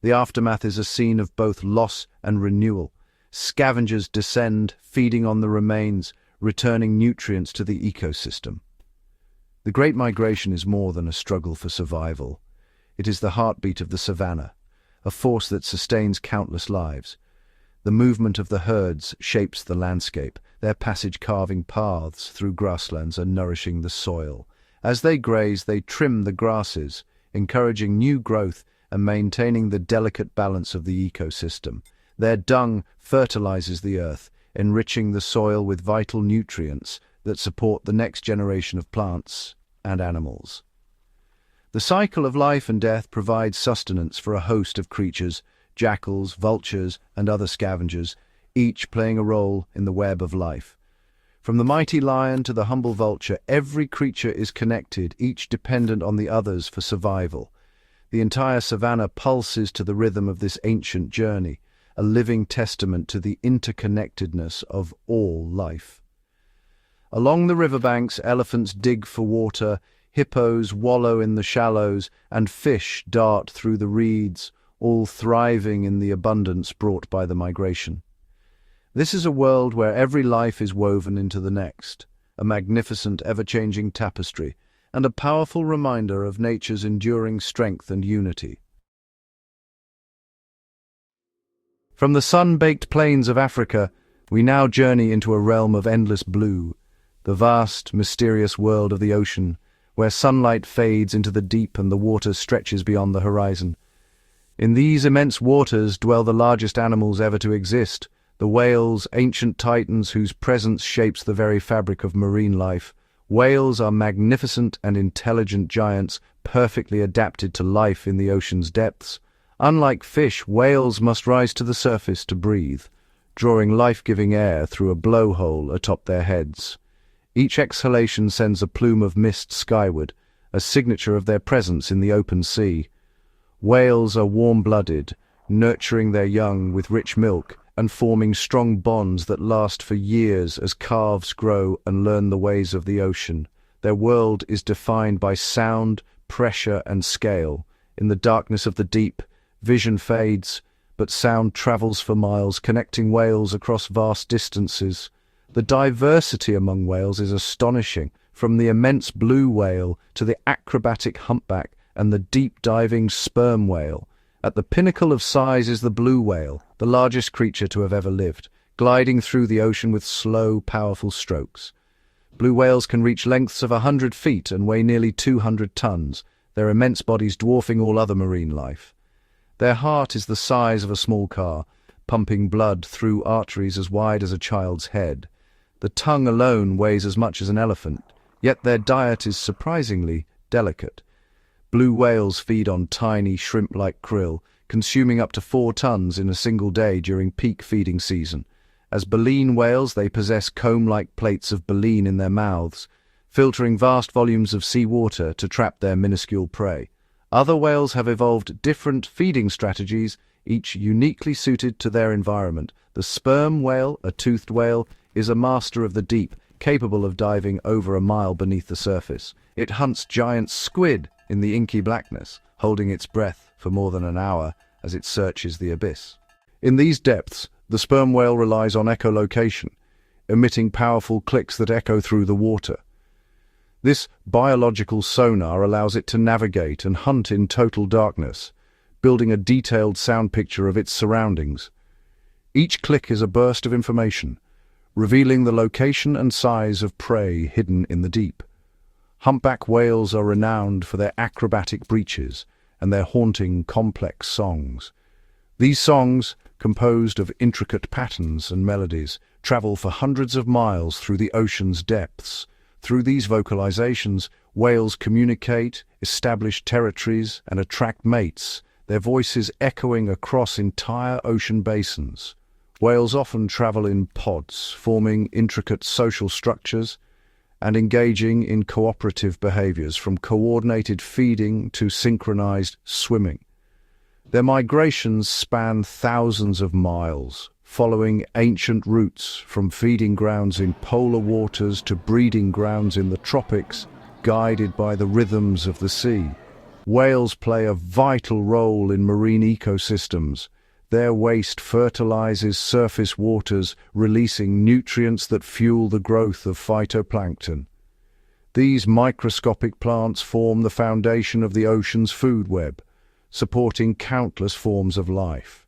Speaker 1: The aftermath is a scene of both loss and renewal. Scavengers descend, feeding on the remains, returning nutrients to the ecosystem. The Great Migration is more than a struggle for survival. It is the heartbeat of the savannah, a force that sustains countless lives. The movement of the herds shapes the landscape, their passage carving paths through grasslands and nourishing the soil. As they graze, they trim the grasses, encouraging new growth and maintaining the delicate balance of the ecosystem. Their dung fertilizes the earth, enriching the soil with vital nutrients that support the next generation of plants and animals. The cycle of life and death provides sustenance for a host of creatures, jackals, vultures, and other scavengers, each playing a role in the web of life. From the mighty lion to the humble vulture, every creature is connected, each dependent on the others for survival. The entire savannah pulses to the rhythm of this ancient journey, a living testament to the interconnectedness of all life. Along the riverbanks, elephants dig for water, hippos wallow in the shallows, and fish dart through the reeds, all thriving in the abundance brought by the migration. This is a world where every life is woven into the next, a magnificent, ever-changing tapestry, and a powerful reminder of nature's enduring strength and unity. From the sun-baked plains of Africa, we now journey into a realm of endless blue, the vast, mysterious world of the ocean, where sunlight fades into the deep and the water stretches beyond the horizon. In these immense waters dwell the largest animals ever to exist, the whales, ancient titans whose presence shapes the very fabric of marine life. Whales are magnificent and intelligent giants, perfectly adapted to life in the ocean's depths. Unlike fish, whales must rise to the surface to breathe, drawing life-giving air through a blowhole atop their heads. Each exhalation sends a plume of mist skyward, a signature of their presence in the open sea. Whales are warm-blooded, nurturing their young with rich milk and forming strong bonds that last for years as calves grow and learn the ways of the ocean. Their world is defined by sound, pressure, and scale. In the darkness of the deep, vision fades, but sound travels for miles, connecting whales across vast distances. The diversity among whales is astonishing, from the immense blue whale to the acrobatic humpback and the deep-diving sperm whale. At the pinnacle of size is the blue whale, the largest creature to have ever lived, gliding through the ocean with slow, powerful strokes. Blue whales can reach lengths of 100 feet and weigh nearly 200 tons, their immense bodies dwarfing all other marine life. Their heart is the size of a small car, pumping blood through arteries as wide as a child's head. The tongue alone weighs as much as an elephant, yet their diet is surprisingly delicate. Blue whales feed on tiny, shrimp-like krill, consuming up to 4 tons in a single day during peak feeding season. As baleen whales, they possess comb-like plates of baleen in their mouths, filtering vast volumes of seawater to trap their minuscule prey. Other whales have evolved different feeding strategies, each uniquely suited to their environment. The sperm whale, a toothed whale, is a master of the deep, capable of diving over a mile beneath the surface. It hunts giant squid in the inky blackness, holding its breath for more than an hour as it searches the abyss. In these depths, The sperm whale relies on echolocation, emitting powerful clicks that echo through the water. This biological sonar allows it to navigate and hunt in total darkness, building a detailed sound picture of its surroundings. Each click is a burst of information, revealing the location and size of prey hidden in the deep. Humpback whales are renowned for their acrobatic breaches and their haunting, complex songs. These songs, composed of intricate patterns and melodies, travel for hundreds of miles through the ocean's depths. Through these vocalizations, whales communicate, establish territories, and attract mates, their voices echoing across entire ocean basins. Whales often travel in pods, forming intricate social structures and engaging in cooperative behaviors, from coordinated feeding to synchronized swimming. Their migrations span thousands of miles, following ancient routes from feeding grounds in polar waters to breeding grounds in the tropics, guided by the rhythms of the sea. Whales play a vital role in marine ecosystems. Their waste fertilizes surface waters, releasing nutrients that fuel the growth of phytoplankton. These microscopic plants form the foundation of the ocean's food web, supporting countless forms of life.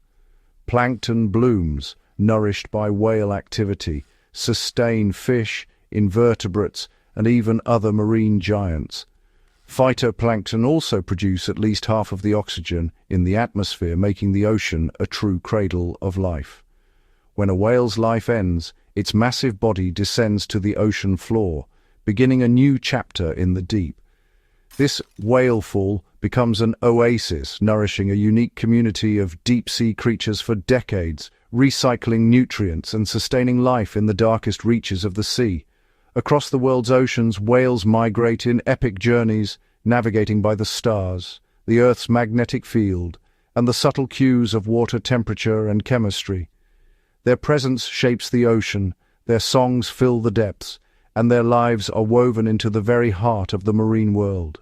Speaker 1: Plankton blooms, nourished by whale activity, sustain fish, invertebrates, and even other marine giants. Phytoplankton also produce at least half of the oxygen in the atmosphere, making the ocean a true cradle of life. When a whale's life ends, its massive body descends to the ocean floor, beginning a new chapter in the deep. This whale fall becomes an oasis, nourishing a unique community of deep-sea creatures for decades, recycling nutrients and sustaining life in the darkest reaches of the sea. Across the world's oceans, whales migrate in epic journeys, navigating by the stars, the Earth's magnetic field, and the subtle cues of water temperature and chemistry. Their presence shapes the ocean, their songs fill the depths, and their lives are woven into the very heart of the marine world.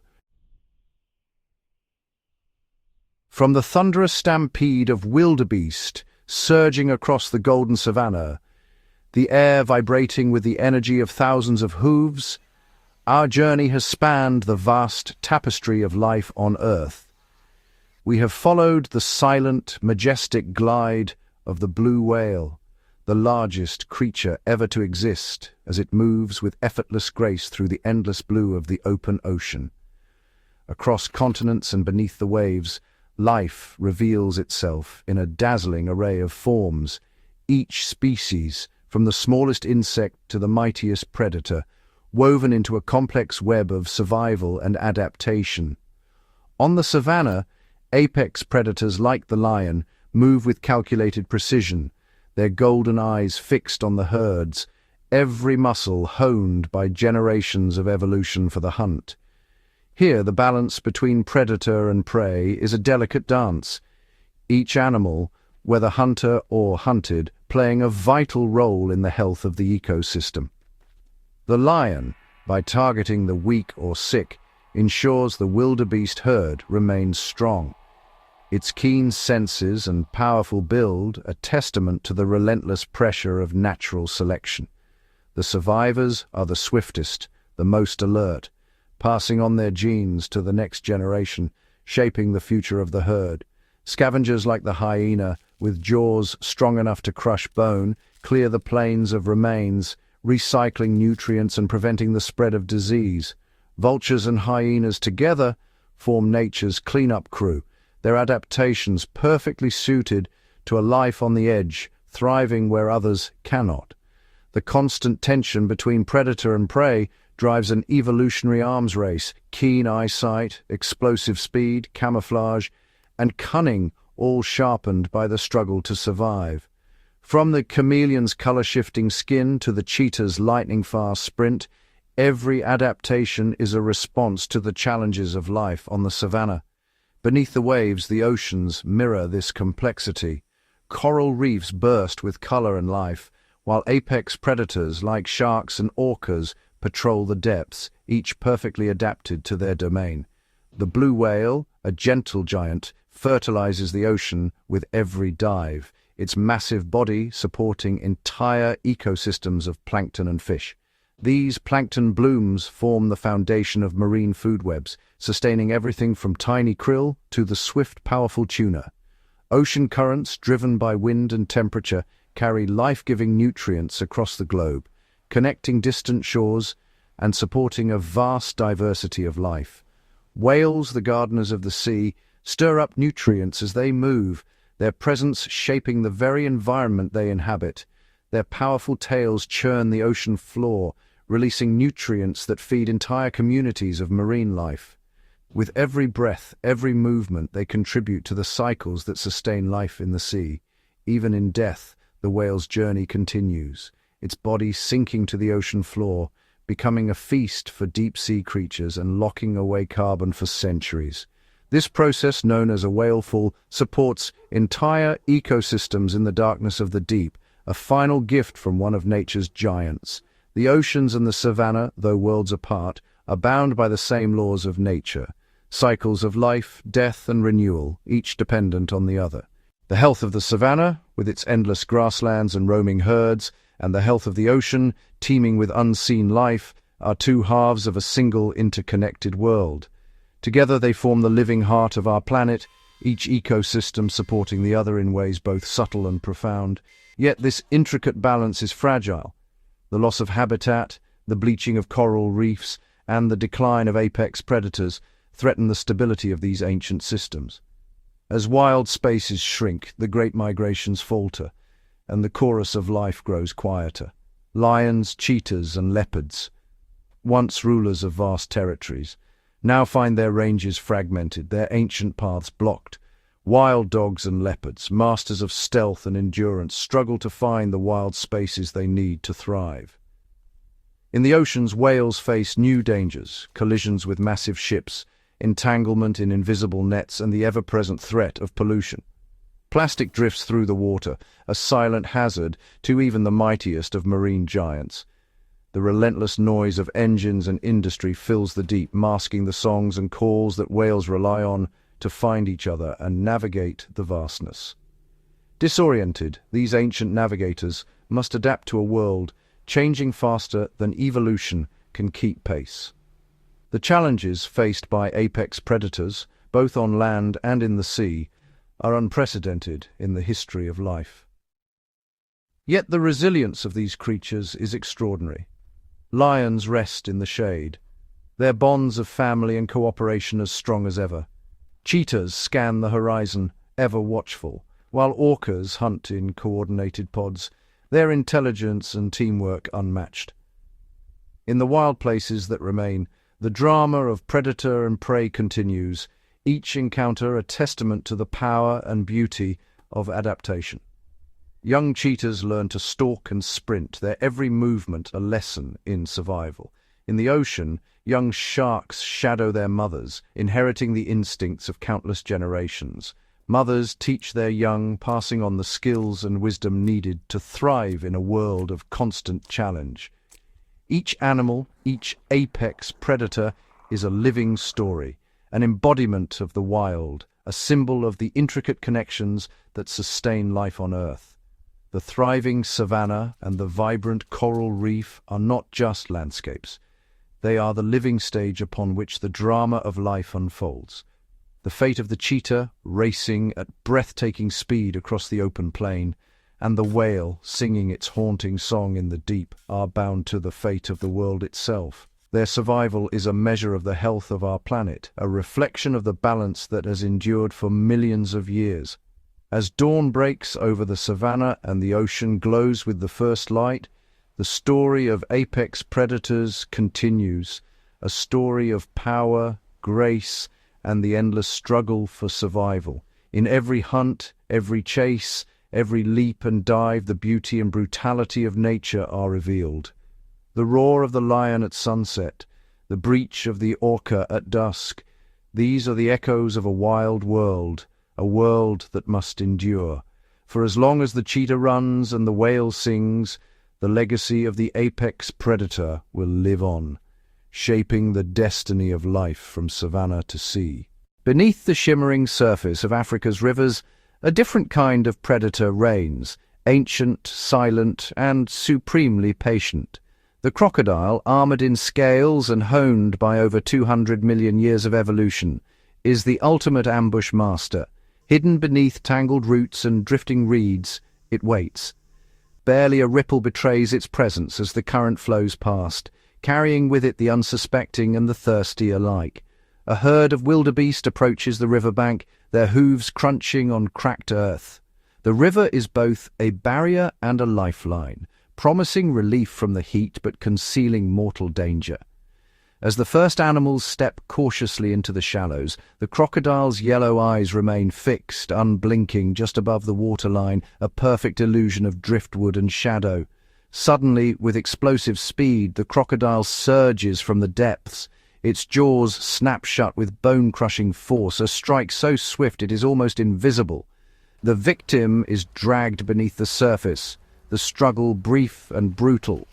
Speaker 1: From the thunderous stampede of wildebeest surging across the golden savannah, the air vibrating with the energy of thousands of hooves, our journey has spanned the vast tapestry of life on Earth. We have followed the silent, majestic glide of the blue whale, the largest creature ever to exist, as it moves with effortless grace through the endless blue of the open ocean. Across continents and beneath the waves, life reveals itself in a dazzling array of forms, each species, from the smallest insect to the mightiest predator, woven into a complex web of survival and adaptation. On the savannah, apex predators like the lion move with calculated precision, their golden eyes fixed on the herds, every muscle honed by generations of evolution for the hunt. Here, the balance between predator and prey is a delicate dance, each animal, whether hunter or hunted, playing a vital role in the health of the ecosystem. The lion, by targeting the weak or sick, ensures the wildebeest herd remains strong. Its keen senses and powerful build a testament to the relentless pressure of natural selection. The survivors are the swiftest, the most alert, passing on their genes to the next generation, shaping the future of the herd. Scavengers like the hyena, with jaws strong enough to crush bone, clear the plains of remains, recycling nutrients and preventing the spread of disease. Vultures and hyenas together form nature's cleanup crew, their adaptations perfectly suited to a life on the edge, thriving where others cannot. The constant tension between predator and prey drives an evolutionary arms race, keen eyesight, explosive speed, camouflage, and cunning, all sharpened by the struggle to survive. From the chameleon's color-shifting skin to the cheetah's lightning-fast sprint, every adaptation is a response to the challenges of life on the savannah. Beneath the waves, the oceans mirror this complexity. Coral reefs burst with color and life, while apex predators like sharks and orcas patrol the depths, each perfectly adapted to their domain. The blue whale, a gentle giant, fertilizes the ocean with every dive, its massive body supporting entire ecosystems of plankton and fish. These plankton blooms form the foundation of marine food webs, sustaining everything from tiny krill to the swift, powerful tuna. Ocean currents, driven by wind and temperature, carry life-giving nutrients across the globe, connecting distant shores and supporting a vast diversity of life. Whales, the gardeners of the sea, stir up nutrients as they move, their presence shaping the very environment they inhabit. Their powerful tails churn the ocean floor, releasing nutrients that feed entire communities of marine life. With every breath, every movement, they contribute to the cycles that sustain life in the sea. Even in death, the whale's journey continues, its body sinking to the ocean floor, becoming a feast for deep-sea creatures and locking away carbon for centuries. This process, known as a whalefall, supports entire ecosystems in the darkness of the deep, a final gift from one of nature's giants. The oceans and the Savannah, though worlds apart, are bound by the same laws of nature, cycles of life, death, and renewal, each dependent on the other. The health of the Savannah, with its endless grasslands and roaming herds, and the health of the ocean, teeming with unseen life, are two halves of a single interconnected world. Together they form the living heart of our planet, each ecosystem supporting the other in ways both subtle and profound. Yet this intricate balance is fragile. The loss of habitat, the bleaching of coral reefs, and the decline of apex predators threaten the stability of these ancient systems. As wild spaces shrink, the great migrations falter, and the chorus of life grows quieter. Lions, cheetahs, and leopards, once rulers of vast territories, now find their ranges fragmented, their ancient paths blocked. Wild dogs and leopards, masters of stealth and endurance, struggle to find the wild spaces they need to thrive. In the oceans, whales face new dangers, collisions with massive ships, entanglement in invisible nets, and the ever-present threat of pollution. Plastic drifts through the water, a silent hazard to even the mightiest of marine giants. The relentless noise of engines and industry fills the deep, masking the songs and calls that whales rely on to find each other and navigate the vastness. Disoriented, these ancient navigators must adapt to a world changing faster than evolution can keep pace. The challenges faced by apex predators, both on land and in the sea, are unprecedented in the history of life. Yet the resilience of these creatures is extraordinary. Lions rest in the shade, their bonds of family and cooperation as strong as ever. Cheetahs scan the horizon, ever watchful, while orcas hunt in coordinated pods, their intelligence and teamwork unmatched. In the wild places that remain, the drama of predator and prey continues, each encounter a testament to the power and beauty of adaptation. Young cheetahs learn to stalk and sprint, their every movement a lesson in survival. In the ocean, young sharks shadow their mothers, inheriting the instincts of countless generations. Mothers teach their young, passing on the skills and wisdom needed to thrive in a world of constant challenge. Each animal, each apex predator is a living story, an embodiment of the wild, a symbol of the intricate connections that sustain life on Earth. The thriving savanna and the vibrant coral reef are not just landscapes. They are the living stage upon which the drama of life unfolds. The fate of the cheetah, racing at breathtaking speed across the open plain, and the whale, singing its haunting song in the deep, are bound to the fate of the world itself. Their survival is a measure of the health of our planet, a reflection of the balance that has endured for millions of years. As dawn breaks over the savannah and the ocean glows with the first light, the story of apex predators continues, a story of power, grace, and the endless struggle for survival. In every hunt, every chase, every leap and dive, the beauty and brutality of nature are revealed. The roar of the lion at sunset, the breach of the orca at dusk, these are the echoes of a wild world, a world that must endure. For as long as the cheetah runs and the whale sings, the legacy of the apex predator will live on, shaping the destiny of life from savannah to sea. Beneath the shimmering surface of Africa's rivers, A different kind of predator reigns, ancient, silent, and supremely patient. The crocodile, armored in scales and honed by over 200 million years of evolution, is the ultimate ambush master. Hidden beneath tangled roots and drifting reeds, it waits. Barely a ripple betrays its presence as the current flows past, carrying with it the unsuspecting and the thirsty alike. A herd of wildebeest approaches the riverbank, their hooves crunching on cracked earth. The river is both a barrier and a lifeline, promising relief from the heat but concealing mortal danger. As the first animals step cautiously into the shallows, the crocodile's yellow eyes remain fixed, unblinking just above the waterline, a perfect illusion of driftwood and shadow. Suddenly, with explosive speed, the crocodile surges from the depths. Its jaws snap shut with bone-crushing force, a strike so swift it is almost invisible. The victim is dragged beneath the surface, the struggle brief and brutal.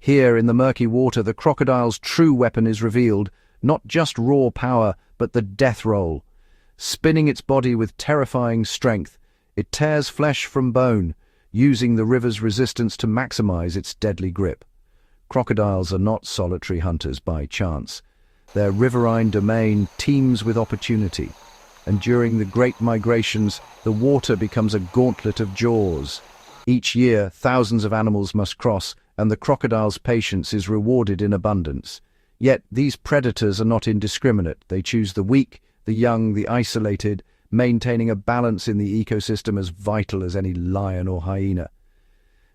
Speaker 1: Here, in the murky water, the crocodile's true weapon is revealed, not just raw power, but the death roll. Spinning its body with terrifying strength, it tears flesh from bone, using the river's resistance to maximize its deadly grip. Crocodiles are not solitary hunters by chance. Their riverine domain teems with opportunity, and during the great migrations, the water becomes a gauntlet of jaws. Each year, thousands of animals must cross, and the crocodile's patience is rewarded in abundance. Yet these predators are not indiscriminate. They choose the weak, the young, the isolated, maintaining a balance in the ecosystem as vital as any lion or hyena.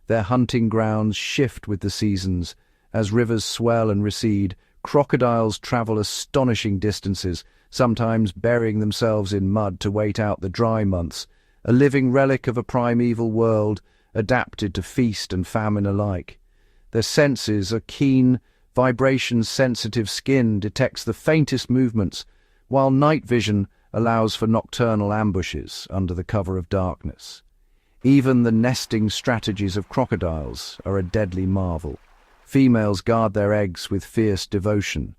Speaker 1: Their hunting grounds shift with the seasons. As rivers swell and recede, crocodiles travel astonishing distances, sometimes burying themselves in mud to wait out the dry months, a living relic of a primeval world, adapted to feast and famine alike. Their senses are keen, vibration-sensitive skin detects the faintest movements, while night vision allows for nocturnal ambushes under the cover of darkness. Even the nesting strategies of crocodiles are a deadly marvel. Females guard their eggs with fierce devotion,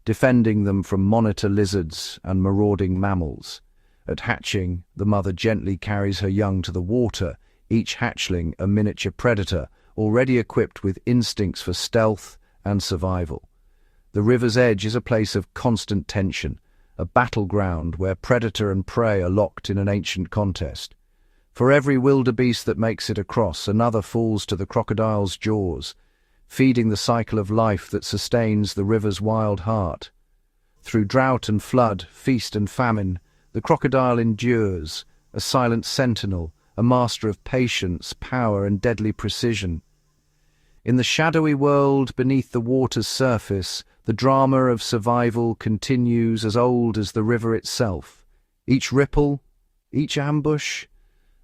Speaker 1: defending them from monitor lizards and marauding mammals. At hatching, the mother gently carries her young to the water, each hatchling a miniature predator, already equipped with instincts for stealth and survival. The river's edge is a place of constant tension, a battleground where predator and prey are locked in an ancient contest. For every wildebeest that makes it across, another falls to the crocodile's jaws, feeding the cycle of life that sustains the river's wild heart. Through drought and flood, feast and famine, the crocodile endures, a silent sentinel, a master of patience, power, and deadly precision. In the shadowy world beneath the water's surface, the drama of survival continues as old as the river itself. Each ripple, each ambush,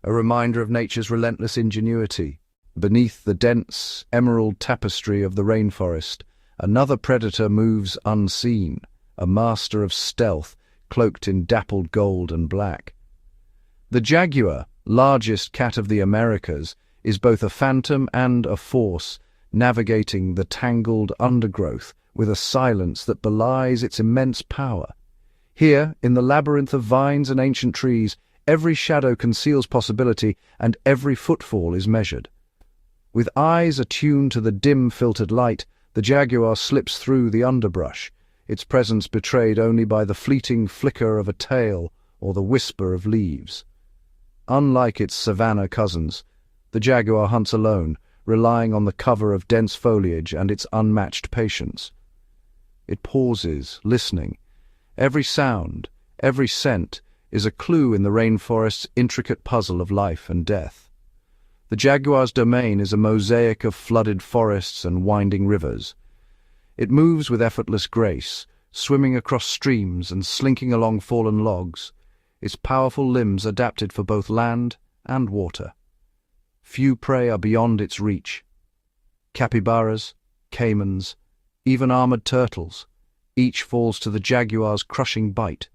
Speaker 1: a reminder of nature's relentless ingenuity. Beneath the dense, emerald tapestry of the rainforest, another predator moves unseen, a master of stealth, cloaked in dappled gold and black. The jaguar, largest cat of the Americas, is both a phantom and a force, navigating the tangled undergrowth with a silence that belies its immense power. Here, in the labyrinth of vines and ancient trees, every shadow conceals possibility and every footfall is measured. With eyes attuned to the dim-filtered light, the jaguar slips through the underbrush, its presence betrayed only by the fleeting flicker of a tail or the whisper of leaves. Unlike its Savannah cousins, the jaguar hunts alone, relying on the cover of dense foliage and its unmatched patience. It pauses, listening. Every sound, every scent, is a clue in the rainforest's intricate puzzle of life and death. The jaguar's domain is a mosaic of flooded forests and winding rivers. It moves with effortless grace, swimming across streams and slinking along fallen logs, its powerful limbs adapted for both land and water. Few prey are beyond its reach. Capybaras, caimans, even armored turtles, each falls to the jaguar's crushing bite,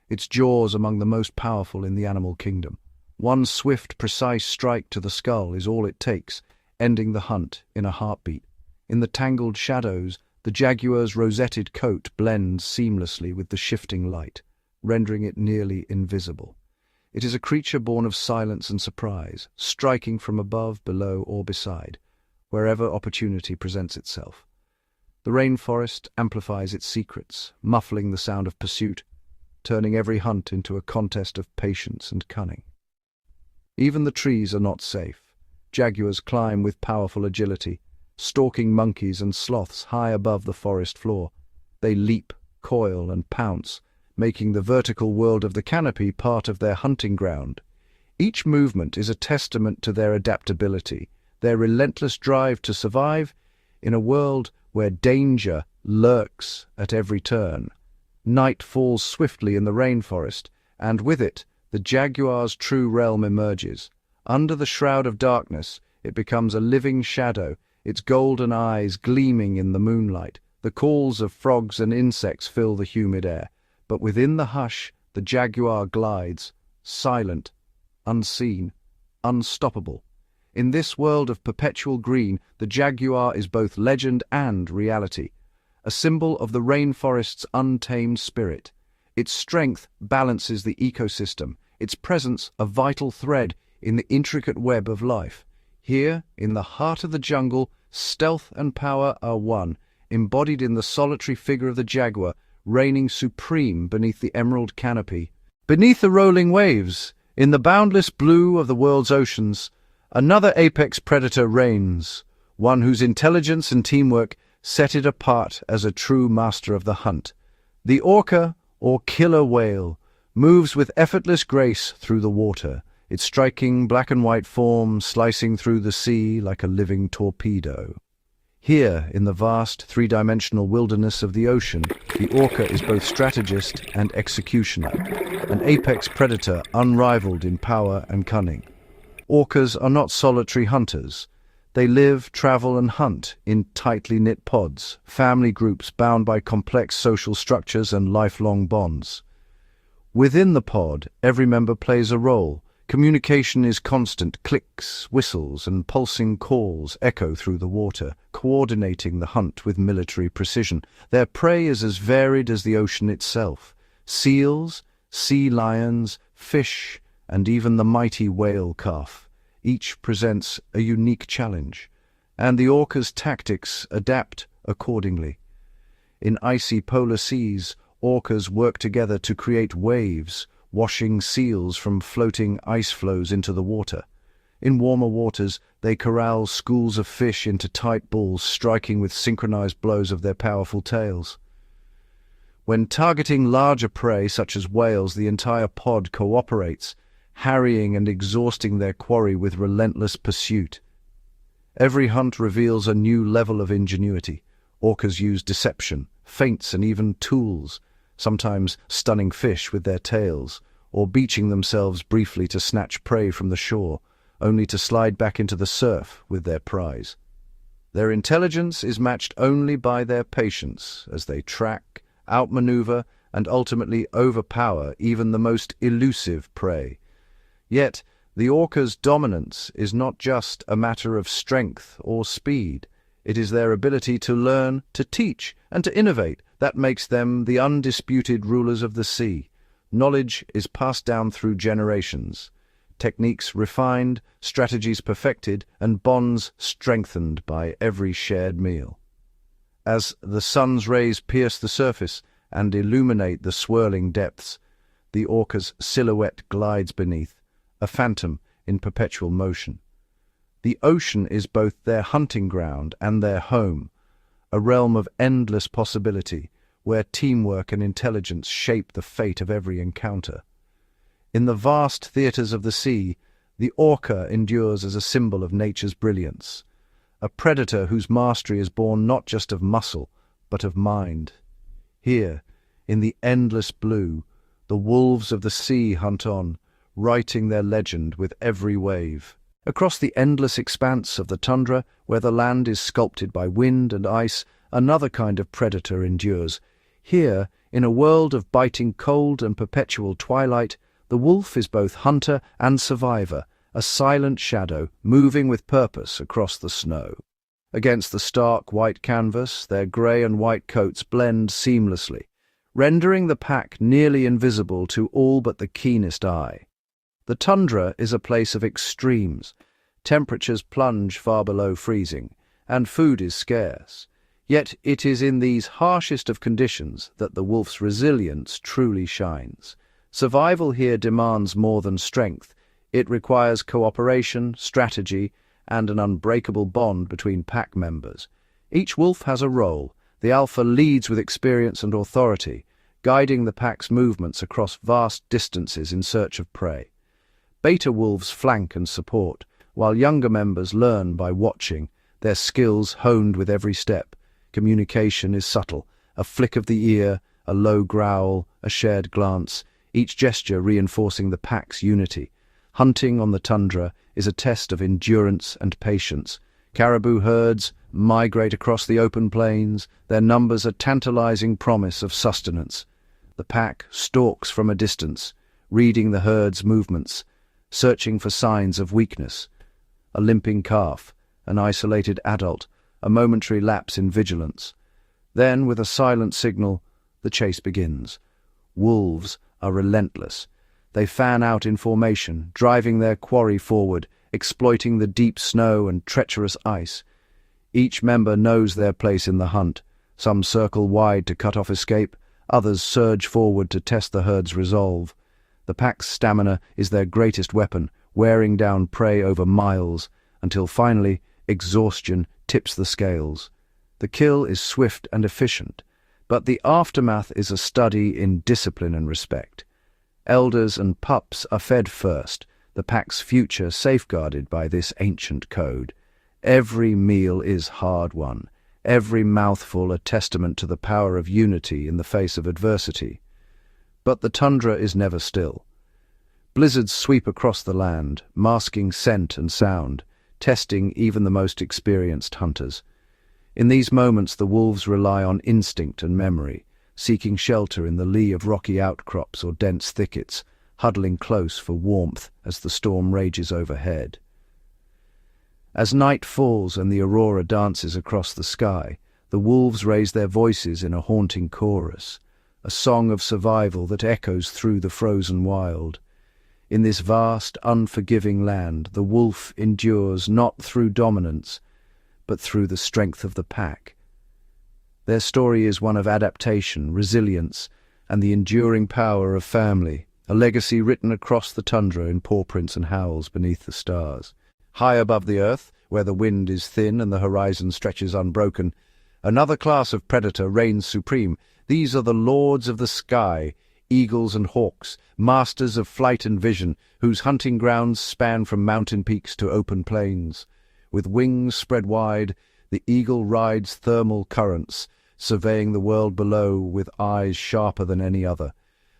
Speaker 1: its jaws among the most powerful in the animal kingdom. One swift, precise strike to the skull is all it takes, ending the hunt in a heartbeat. In the tangled shadows, the jaguar's rosetted coat blends seamlessly with the shifting light, rendering it nearly invisible. It is a creature born of silence and surprise, striking from above, below, or beside, wherever opportunity presents itself. The rainforest amplifies its secrets, muffling the sound of pursuit, turning every hunt into a contest of patience and cunning. Even the trees are not safe. Jaguars climb with powerful agility, stalking monkeys and sloths high above the forest floor. They leap, coil, and pounce, making the vertical world of the canopy part of their hunting ground. Each movement is a testament to their adaptability, their relentless drive to survive in a world where danger lurks at every turn. Night falls swiftly in the rainforest, and with it, the jaguar's true realm emerges. Under the shroud of darkness, it becomes a living shadow, its golden eyes gleaming in the moonlight. The calls of frogs and insects fill the humid air, but within the hush, the jaguar glides, silent, unseen, unstoppable. In this world of perpetual green, the jaguar is both legend and reality, a symbol of the rainforest's untamed spirit. Its strength balances the ecosystem, its presence a vital thread in the intricate web of life. Here, in the heart of the jungle, stealth and power are one, embodied in the solitary figure of the jaguar, reigning supreme beneath the emerald canopy. Beneath the rolling waves, in the boundless blue of the world's oceans, another apex predator reigns, one whose intelligence and teamwork set it apart as a true master of the hunt. The orca, or killer whale, moves with effortless grace through the water, its striking black and white form slicing through the sea like a living torpedo. Here, in the vast three-dimensional wilderness of the ocean, the orca is both strategist and executioner, an apex predator unrivaled in power and cunning. Orcas are not solitary hunters. They live, travel, and hunt in tightly knit pods, family groups bound by complex social structures and lifelong bonds. Within the pod, every member plays a role. Communication is constant. Clicks, whistles, and pulsing calls echo through the water, coordinating the hunt with military precision. Their prey is as varied as the ocean itself. Seals, sea lions, fish, and even the mighty whale calf. Each presents a unique challenge, and the orca's tactics adapt accordingly. In icy polar seas, orcas work together to create waves, washing seals from floating ice floes into the water. In warmer waters, they corral schools of fish into tight balls, striking with synchronized blows of their powerful tails. When targeting larger prey, such as whales, the entire pod cooperates, harrying and exhausting their quarry with relentless pursuit. Every hunt reveals a new level of ingenuity. Orcas use deception, feints, and even tools, sometimes stunning fish with their tails, or beaching themselves briefly to snatch prey from the shore, only to slide back into the surf with their prize. Their intelligence is matched only by their patience, as they track, outmaneuver, and ultimately overpower even the most elusive prey. Yet, the orca's dominance is not just a matter of strength or speed. It is their ability to learn, to teach, and to innovate that makes them the undisputed rulers of the sea. Knowledge is passed down through generations, techniques refined, strategies perfected, and bonds strengthened by every shared meal. As the sun's rays pierce the surface and illuminate the swirling depths, the orca's silhouette glides beneath, a phantom in perpetual motion. The ocean is both their hunting ground and their home, a realm of endless possibility, where teamwork and intelligence shape the fate of every encounter. In the vast theatres of the sea, the orca endures as a symbol of nature's brilliance, a predator whose mastery is born not just of muscle, but of mind. Here, in the endless blue, the wolves of the sea hunt on, writing their legend with every wave. Across the endless expanse of the tundra, where the land is sculpted by wind and ice, another kind of predator endures. Here, in a world of biting cold and perpetual twilight, the wolf is both hunter and survivor, a silent shadow moving with purpose across the snow. Against the stark white canvas, their grey and white coats blend seamlessly, rendering the pack nearly invisible to all but the keenest eye. The tundra is a place of extremes. Temperatures plunge far below freezing, and food is scarce. Yet it is in these harshest of conditions that the wolf's resilience truly shines. Survival here demands more than strength. It requires cooperation, strategy, and an unbreakable bond between pack members. Each wolf has a role. The alpha leads with experience and authority, guiding the pack's movements across vast distances in search of prey. Beta wolves flank and support, while younger members learn by watching, their skills honed with every step. Communication is subtle, a flick of the ear, a low growl, a shared glance, each gesture reinforcing the pack's unity. Hunting on the tundra is a test of endurance and patience. Caribou herds migrate across the open plains, their numbers a tantalizing promise of sustenance. The pack stalks from a distance, reading the herd's movements, searching for signs of weakness. A limping calf, an isolated adult, a momentary lapse in vigilance. Then, with a silent signal, the chase begins. Wolves are relentless. They fan out in formation, driving their quarry forward, exploiting the deep snow and treacherous ice. Each member knows their place in the hunt. Some circle wide to cut off escape, others surge forward to test the herd's resolve. The pack's stamina is their greatest weapon, wearing down prey over miles, until finally exhaustion tips the scales. The kill is swift and efficient, but the aftermath is a study in discipline and respect. Elders and pups are fed first, the pack's future safeguarded by this ancient code. Every meal is hard-won, every mouthful a testament to the power of unity in the face of adversity. But the tundra is never still. Blizzards sweep across the land, masking scent and sound, testing even the most experienced hunters. In these moments the wolves rely on instinct and memory, seeking shelter in the lee of rocky outcrops or dense thickets, huddling close for warmth as the storm rages overhead. As night falls and the aurora dances across the sky, the wolves raise their voices in a haunting chorus, a song of survival that echoes through the frozen wild. In this vast, unforgiving land, the wolf endures not through dominance, but through the strength of the pack. Their story is one of adaptation, resilience, and the enduring power of family, a legacy written across the tundra in paw prints and howls beneath the stars. High above the earth, where the wind is thin and the horizon stretches unbroken, another class of predator reigns supreme. These are the lords of the sky, eagles and hawks, masters of flight and vision, whose hunting grounds span from mountain peaks to open plains. With wings spread wide, the eagle rides thermal currents, surveying the world below with eyes sharper than any other.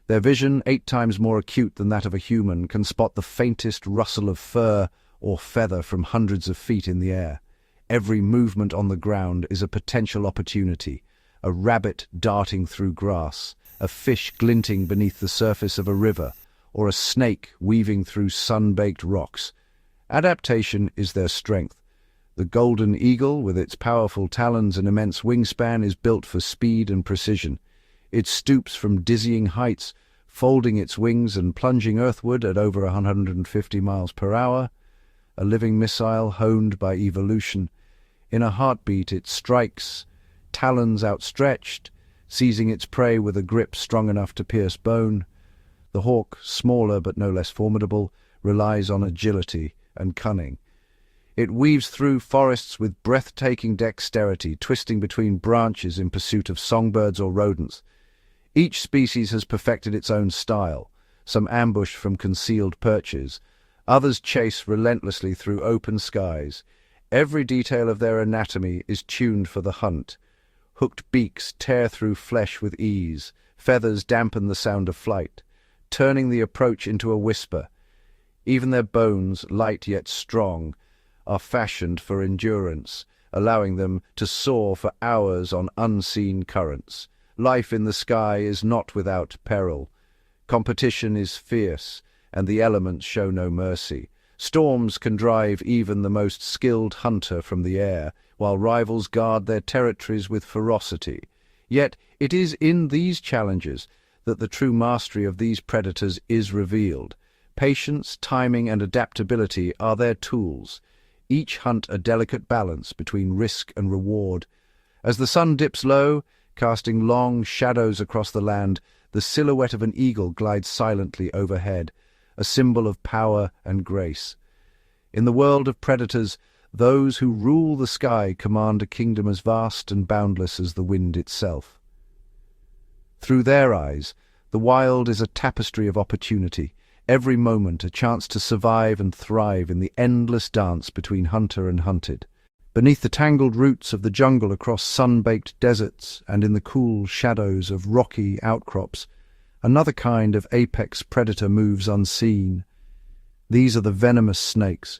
Speaker 1: Their vision, 8 times more acute than that of a human, can spot the faintest rustle of fur or feather from hundreds of feet in the air. Every movement on the ground is a potential opportunity, a rabbit darting through grass, a fish glinting beneath the surface of a river, or a snake weaving through sun-baked rocks. Adaptation is their strength. The golden eagle, with its powerful talons and immense wingspan, is built for speed and precision. It stoops from dizzying heights, folding its wings and plunging earthward at over 150 miles per hour, a living missile honed by evolution. In a heartbeat it strikes, talons outstretched, seizing its prey with a grip strong enough to pierce bone. The hawk, smaller but no less formidable, relies on agility and cunning. It weaves through forests with breathtaking dexterity, twisting between branches in pursuit of songbirds or rodents. Each species has perfected its own style. Some ambush from concealed perches, others chase relentlessly through open skies. Every detail of their anatomy is tuned for the hunt. Hooked beaks tear through flesh with ease, feathers dampen the sound of flight, turning the approach into a whisper. Even their bones, light yet strong, are fashioned for endurance, allowing them to soar for hours on unseen currents. Life in the sky is not without peril. Competition is fierce, and the elements show no mercy. Storms can drive even the most skilled hunter from the air, while rivals guard their territories with ferocity. Yet it is in these challenges that the true mastery of these predators is revealed. Patience, timing, and adaptability are their tools. Each hunt a delicate balance between risk and reward. As the sun dips low, casting long shadows across the land, the silhouette of an eagle glides silently overhead, a symbol of power and grace. In the world of predators, those who rule the sky command a kingdom as vast and boundless as the wind itself. Through their eyes, the wild is a tapestry of opportunity, every moment a chance to survive and thrive in the endless dance between hunter and hunted. Beneath the tangled roots of the jungle across sun-baked deserts and in the cool shadows of rocky outcrops, another kind of apex predator moves unseen. These are the venomous snakes,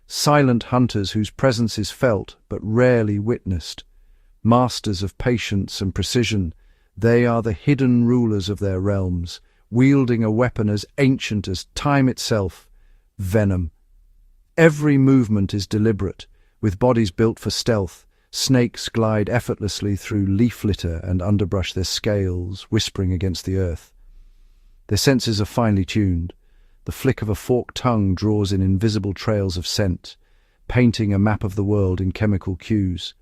Speaker 1: silent hunters whose presence is felt but rarely witnessed. Masters of patience and precision, they are the hidden rulers of their realms, wielding a weapon as ancient as time itself, venom. Every movement is deliberate. With bodies built for stealth, snakes glide effortlessly through leaf litter and underbrush, their scales whispering against the earth. Their senses are finely tuned. The flick of a forked tongue draws in invisible trails of scent, painting a map of the world in chemical cues.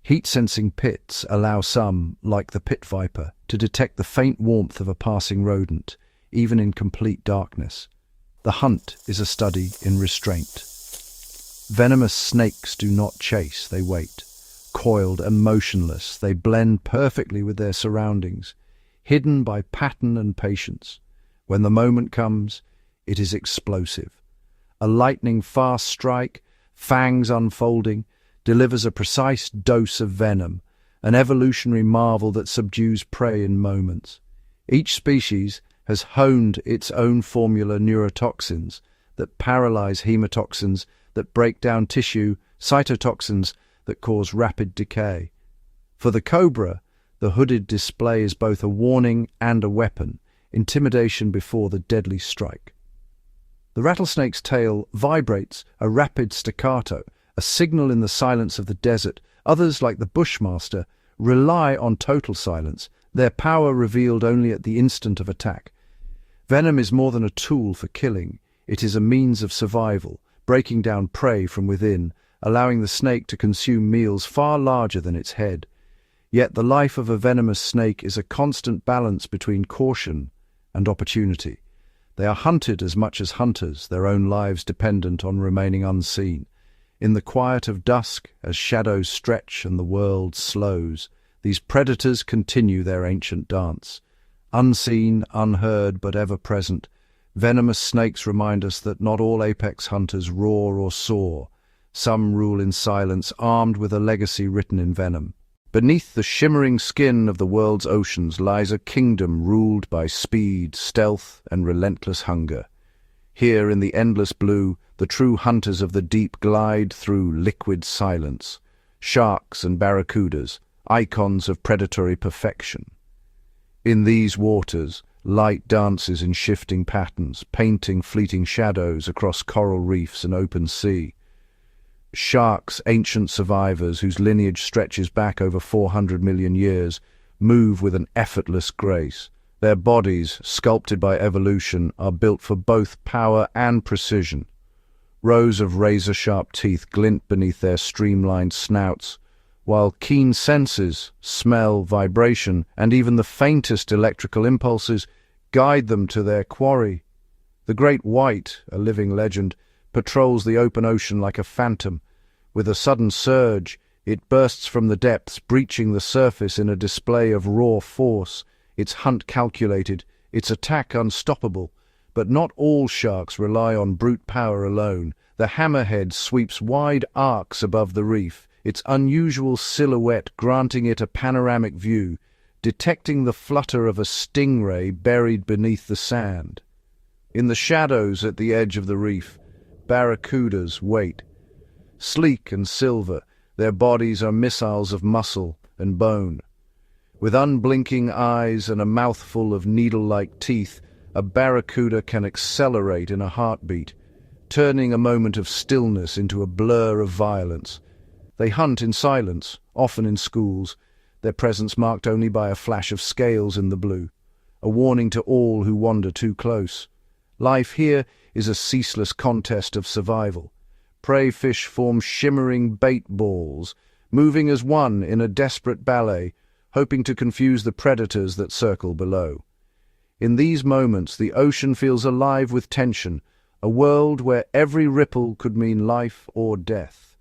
Speaker 1: Heat-sensing pits allow some, like the pit viper, to detect the faint warmth of a passing rodent, even in complete darkness. The hunt is a study in restraint. Venomous snakes do not chase, they wait. Coiled and motionless, they blend perfectly with their surroundings, hidden by pattern and patience. When the moment comes, it is explosive. A lightning-fast strike, fangs unfolding, delivers a precise dose of venom, an evolutionary marvel that subdues prey in moments. Each species has honed its own formula neurotoxins that paralyze hemotoxins, that break down tissue, cytotoxins that cause rapid decay. For the cobra, the hooded display is both a warning and a weapon, intimidation before the deadly strike. The rattlesnake's tail vibrates, a rapid staccato, a signal in the silence of the desert. Others, like the bushmaster, rely on total silence, their power revealed only at the instant of attack. Venom is more than a tool for killing. It is a means of survival, breaking down prey from within, allowing the snake to consume meals far larger than its head. Yet the life of a venomous snake is a constant balance between caution and opportunity. They are hunted as much as hunters, their own lives dependent on remaining unseen. In the quiet of dusk, as shadows stretch and the world slows, these predators continue their ancient dance. Unseen, unheard, but ever present, venomous snakes remind us that not all apex hunters roar or soar. Some rule in silence, armed with a legacy written in venom. Beneath the shimmering skin of the world's oceans lies a kingdom ruled by speed, stealth, and relentless hunger. Here in the endless blue, the true hunters of the deep glide through liquid silence. Sharks and barracudas, icons of predatory perfection. In these waters, light dances in shifting patterns, painting fleeting shadows across coral reefs and open sea. Sharks, ancient survivors whose lineage stretches back over 400 million years, move with an effortless grace. Their bodies, sculpted by evolution, are built for both power and precision. Rows of razor-sharp teeth glint beneath their streamlined snouts, while keen senses, smell, vibration, and even the faintest electrical impulses guide them to their quarry. The great white, a living legend, patrols the open ocean like a phantom. With a sudden surge, it bursts from the depths, breaching the surface in a display of raw force, its hunt calculated, its attack unstoppable. But not all sharks rely on brute power alone. The hammerhead sweeps wide arcs above the reef, its unusual silhouette granting it a panoramic view, detecting the flutter of a stingray buried beneath the sand. In the shadows at the edge of the reef, barracudas wait. Sleek and silver, their bodies are missiles of muscle and bone. With unblinking eyes and a mouthful of needle-like teeth, a barracuda can accelerate in a heartbeat, turning a moment of stillness into a blur of violence. They hunt in silence, often in schools, their presence marked only by a flash of scales in the blue, a warning to all who wander too close. Life here is a ceaseless contest of survival. Prey fish form shimmering bait balls, moving as one in a desperate ballet, hoping to confuse the predators that circle below. In these moments, the ocean feels alive with tension, a world where every ripple could mean life or death.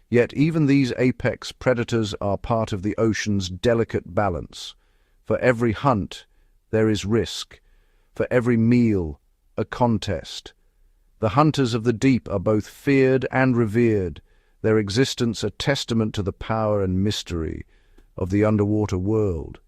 Speaker 1: Yet even these apex predators are part of the ocean's delicate balance. For every hunt, there is risk. For every meal, a contest. The hunters of the deep are both feared and revered, their existence a testament to the power and mystery of the underwater world.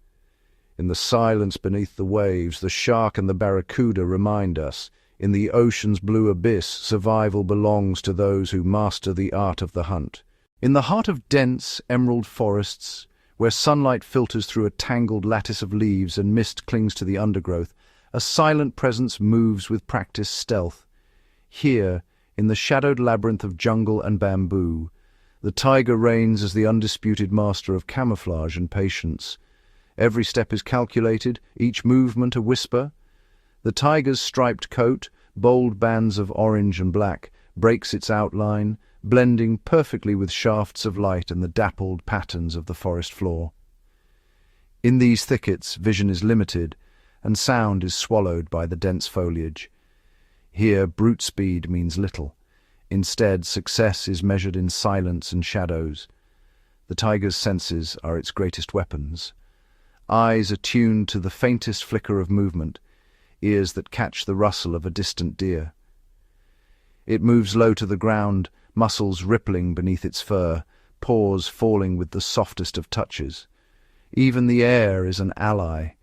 Speaker 1: In the silence beneath the waves, the shark and the barracuda remind us, in the ocean's blue abyss, survival belongs to those who master the art of the hunt. In the heart of dense, emerald forests, where sunlight filters through a tangled lattice of leaves and mist clings to the undergrowth, a silent presence moves with practiced stealth. Here, in the shadowed labyrinth of jungle and bamboo, the tiger reigns as the undisputed master of camouflage and patience. Every step is calculated, each movement a whisper. The tiger's striped coat, bold bands of orange and black, breaks its outline, blending perfectly with shafts of light and the dappled patterns of the forest floor. In these thickets, vision is limited, and sound is swallowed by the dense foliage. Here, brute speed means little. Instead, success is measured in silence and shadows. The tiger's senses are its greatest weapons. Eyes attuned to the faintest flicker of movement, ears that catch the rustle of a distant deer. It moves low to the ground, muscles rippling beneath its fur, paws falling with the softest of touches. Even the air is an ally,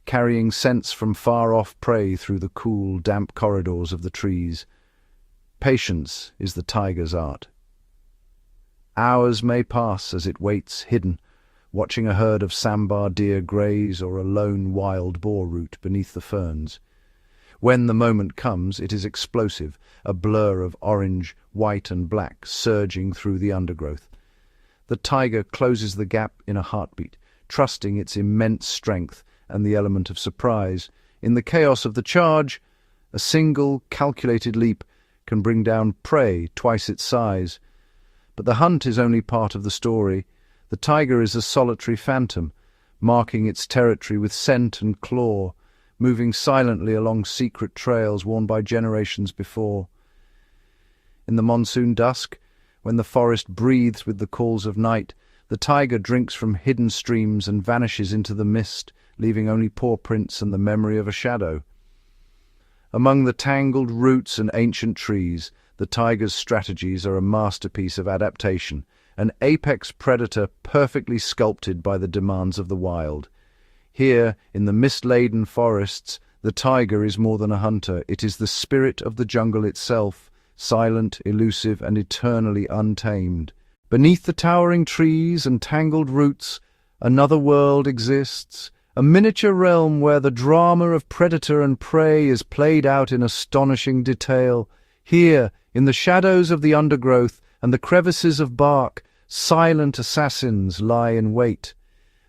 Speaker 1: carrying scents from far-off prey through the cool, damp corridors of the trees. Patience is the tiger's art. Hours may pass as it waits hidden, watching a herd of sambar deer graze or a lone wild boar root beneath the ferns. When the moment comes, it is explosive, a blur of orange, white and black surging through the undergrowth. The tiger closes the gap in a heartbeat, trusting its immense strength and the element of surprise. In the chaos of the charge, a single, calculated leap can bring down prey twice its size. But the hunt is only part of the story. The tiger is a solitary phantom, marking its territory with scent and claw, moving silently along secret trails worn by generations before. In the monsoon dusk, when the forest breathes with the calls of night, the tiger drinks from hidden streams and vanishes into the mist, leaving only paw prints and the memory of a shadow. Among the tangled roots and ancient trees, the tiger's strategies are a masterpiece of adaptation, an apex predator perfectly sculpted by the demands of the wild. Here, in the mist-laden forests, the tiger is more than a hunter. It is the spirit of the jungle itself, silent, elusive, and eternally untamed. Beneath the towering trees and tangled roots, another world exists, a miniature realm where the drama of predator and prey is played out in astonishing detail. Here, in the shadows of the undergrowth and the crevices of bark, silent assassins lie in wait.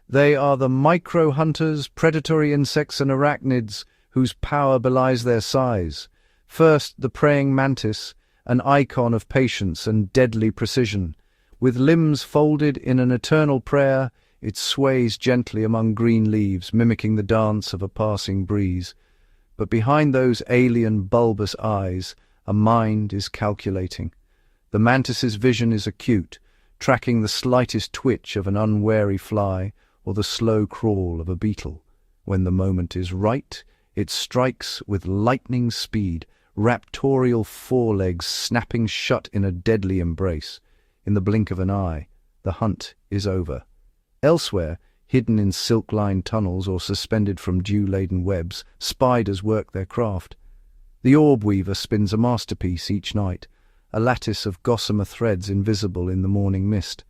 Speaker 1: They are the micro-hunters, predatory insects and arachnids, whose power belies their size. First, the praying mantis, an icon of patience and deadly precision. With limbs folded in an eternal prayer, it sways gently among green leaves, mimicking the dance of a passing breeze. But behind those alien, bulbous eyes, a mind is calculating. The mantis's vision is acute, tracking the slightest twitch of an unwary fly or the slow crawl of a beetle. When the moment is right, it strikes with lightning speed, raptorial forelegs snapping shut in a deadly embrace. In the blink of an eye, the hunt is over. Elsewhere, hidden in silk-lined tunnels or suspended from dew-laden webs, spiders work their craft. The orb weaver spins a masterpiece each night, a lattice of gossamer threads invisible in the morning mist.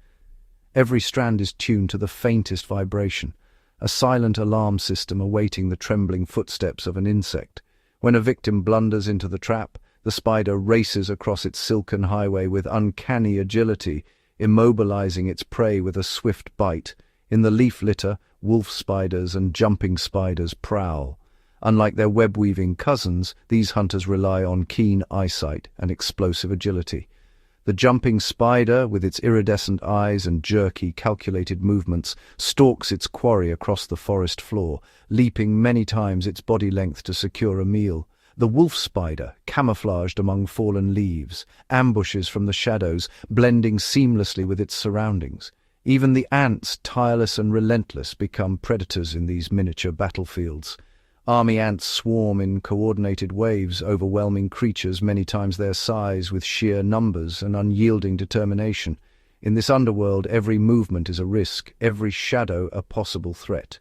Speaker 1: Every strand is tuned to the faintest vibration, a silent alarm system awaiting the trembling footsteps of an insect. When a victim blunders into the trap, the spider races across its silken highway with uncanny agility, immobilizing its prey with a swift bite. In the leaf litter, wolf spiders and jumping spiders prowl, Unlike their web-weaving cousins, these hunters rely on keen eyesight and explosive agility. The jumping spider, with its iridescent eyes and jerky, calculated movements, stalks its quarry across the forest floor, leaping many times its body length to secure a meal. The wolf spider, camouflaged among fallen leaves, ambushes from the shadows, blending seamlessly with its surroundings. Even the ants, tireless and relentless, become predators in these miniature battlefields. Army ants swarm in coordinated waves, overwhelming creatures many times their size with sheer numbers and unyielding determination. In this underworld, every movement is a risk, every shadow a possible threat.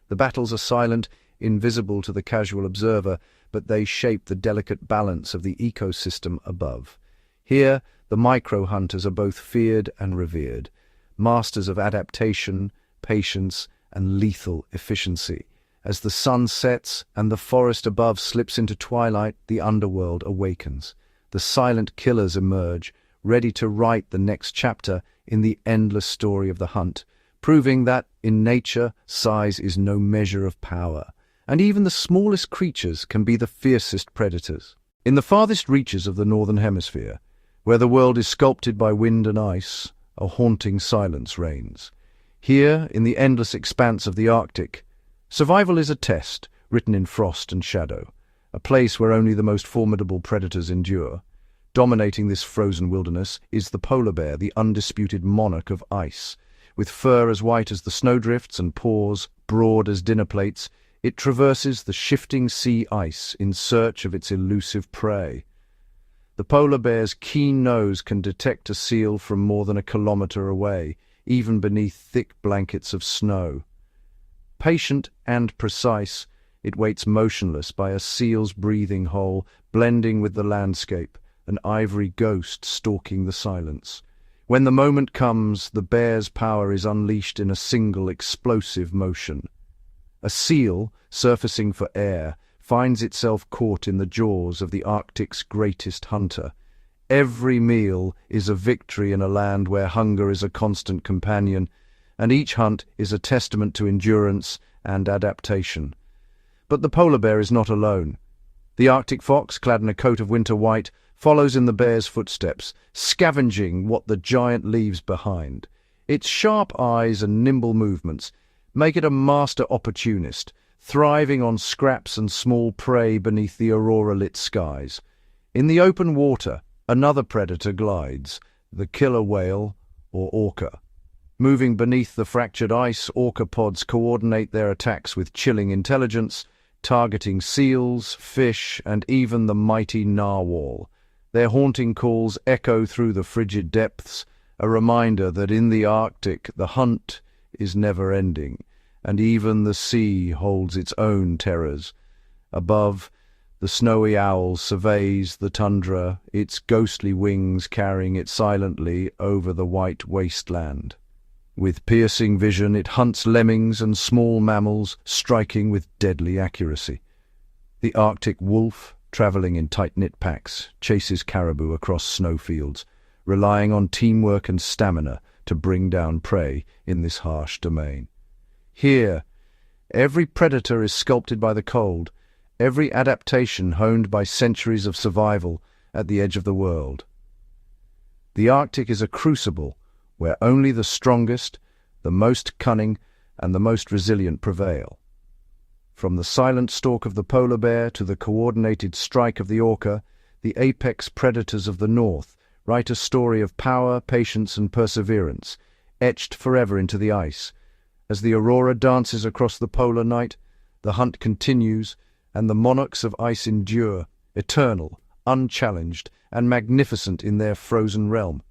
Speaker 1: The battles are silent, invisible to the casual observer, but they shape the delicate balance of the ecosystem above. Here, the micro-hunters are both feared and revered, masters of adaptation, patience, and lethal efficiency. As the sun sets and the forest above slips into twilight, the underworld awakens. The silent killers emerge, ready to write the next chapter in the endless story of the hunt, proving that, in nature, size is no measure of power, and even the smallest creatures can be the fiercest predators. In the farthest reaches of the northern hemisphere, where the world is sculpted by wind and ice, a haunting silence reigns. Here, in the endless expanse of the Arctic, survival is a test, written in frost and shadow, a place where only the most formidable predators endure. Dominating this frozen wilderness is the polar bear, the undisputed monarch of ice. With fur as white as the snowdrifts and paws broad as dinner plates, it traverses the shifting sea ice in search of its elusive prey. The polar bear's keen nose can detect a seal from more than a kilometer away, even beneath thick blankets of snow. Patient and precise, it waits motionless by a seal's breathing hole, blending with the landscape, an ivory ghost stalking the silence. When the moment comes, the bear's power is unleashed in a single explosive motion. A seal, surfacing for air, finds itself caught in the jaws of the Arctic's greatest hunter. Every meal is a victory in a land where hunger is a constant companion, and each hunt is a testament to endurance and adaptation. But the polar bear is not alone. The Arctic fox, clad in a coat of winter white, follows in the bear's footsteps, scavenging what the giant leaves behind. Its sharp eyes and nimble movements make it a master opportunist, thriving on scraps and small prey beneath the aurora-lit skies. In the open water, another predator glides, the killer whale, or orca. Moving beneath the fractured ice, orca pods coordinate their attacks with chilling intelligence, targeting seals, fish, and even the mighty narwhal. Their haunting calls echo through the frigid depths, a reminder that in the Arctic the hunt is never-ending, and even the sea holds its own terrors. Above, the snowy owl surveys the tundra, its ghostly wings carrying it silently over the white wasteland. With piercing vision, it hunts lemmings and small mammals, striking with deadly accuracy. The Arctic wolf, traveling in tight-knit packs, chases caribou across snowfields, relying on teamwork and stamina to bring down prey in this harsh domain. Here, every predator is sculpted by the cold, every adaptation honed by centuries of survival at the edge of the world. The Arctic is a crucible where only the strongest, the most cunning, and the most resilient prevail. From the silent stalk of the polar bear to the coordinated strike of the orca, the apex predators of the north write a story of power, patience, and perseverance, etched forever into the ice. As the aurora dances across the polar night, the hunt continues, and the monarchs of ice endure, eternal, unchallenged, and magnificent in their frozen realm.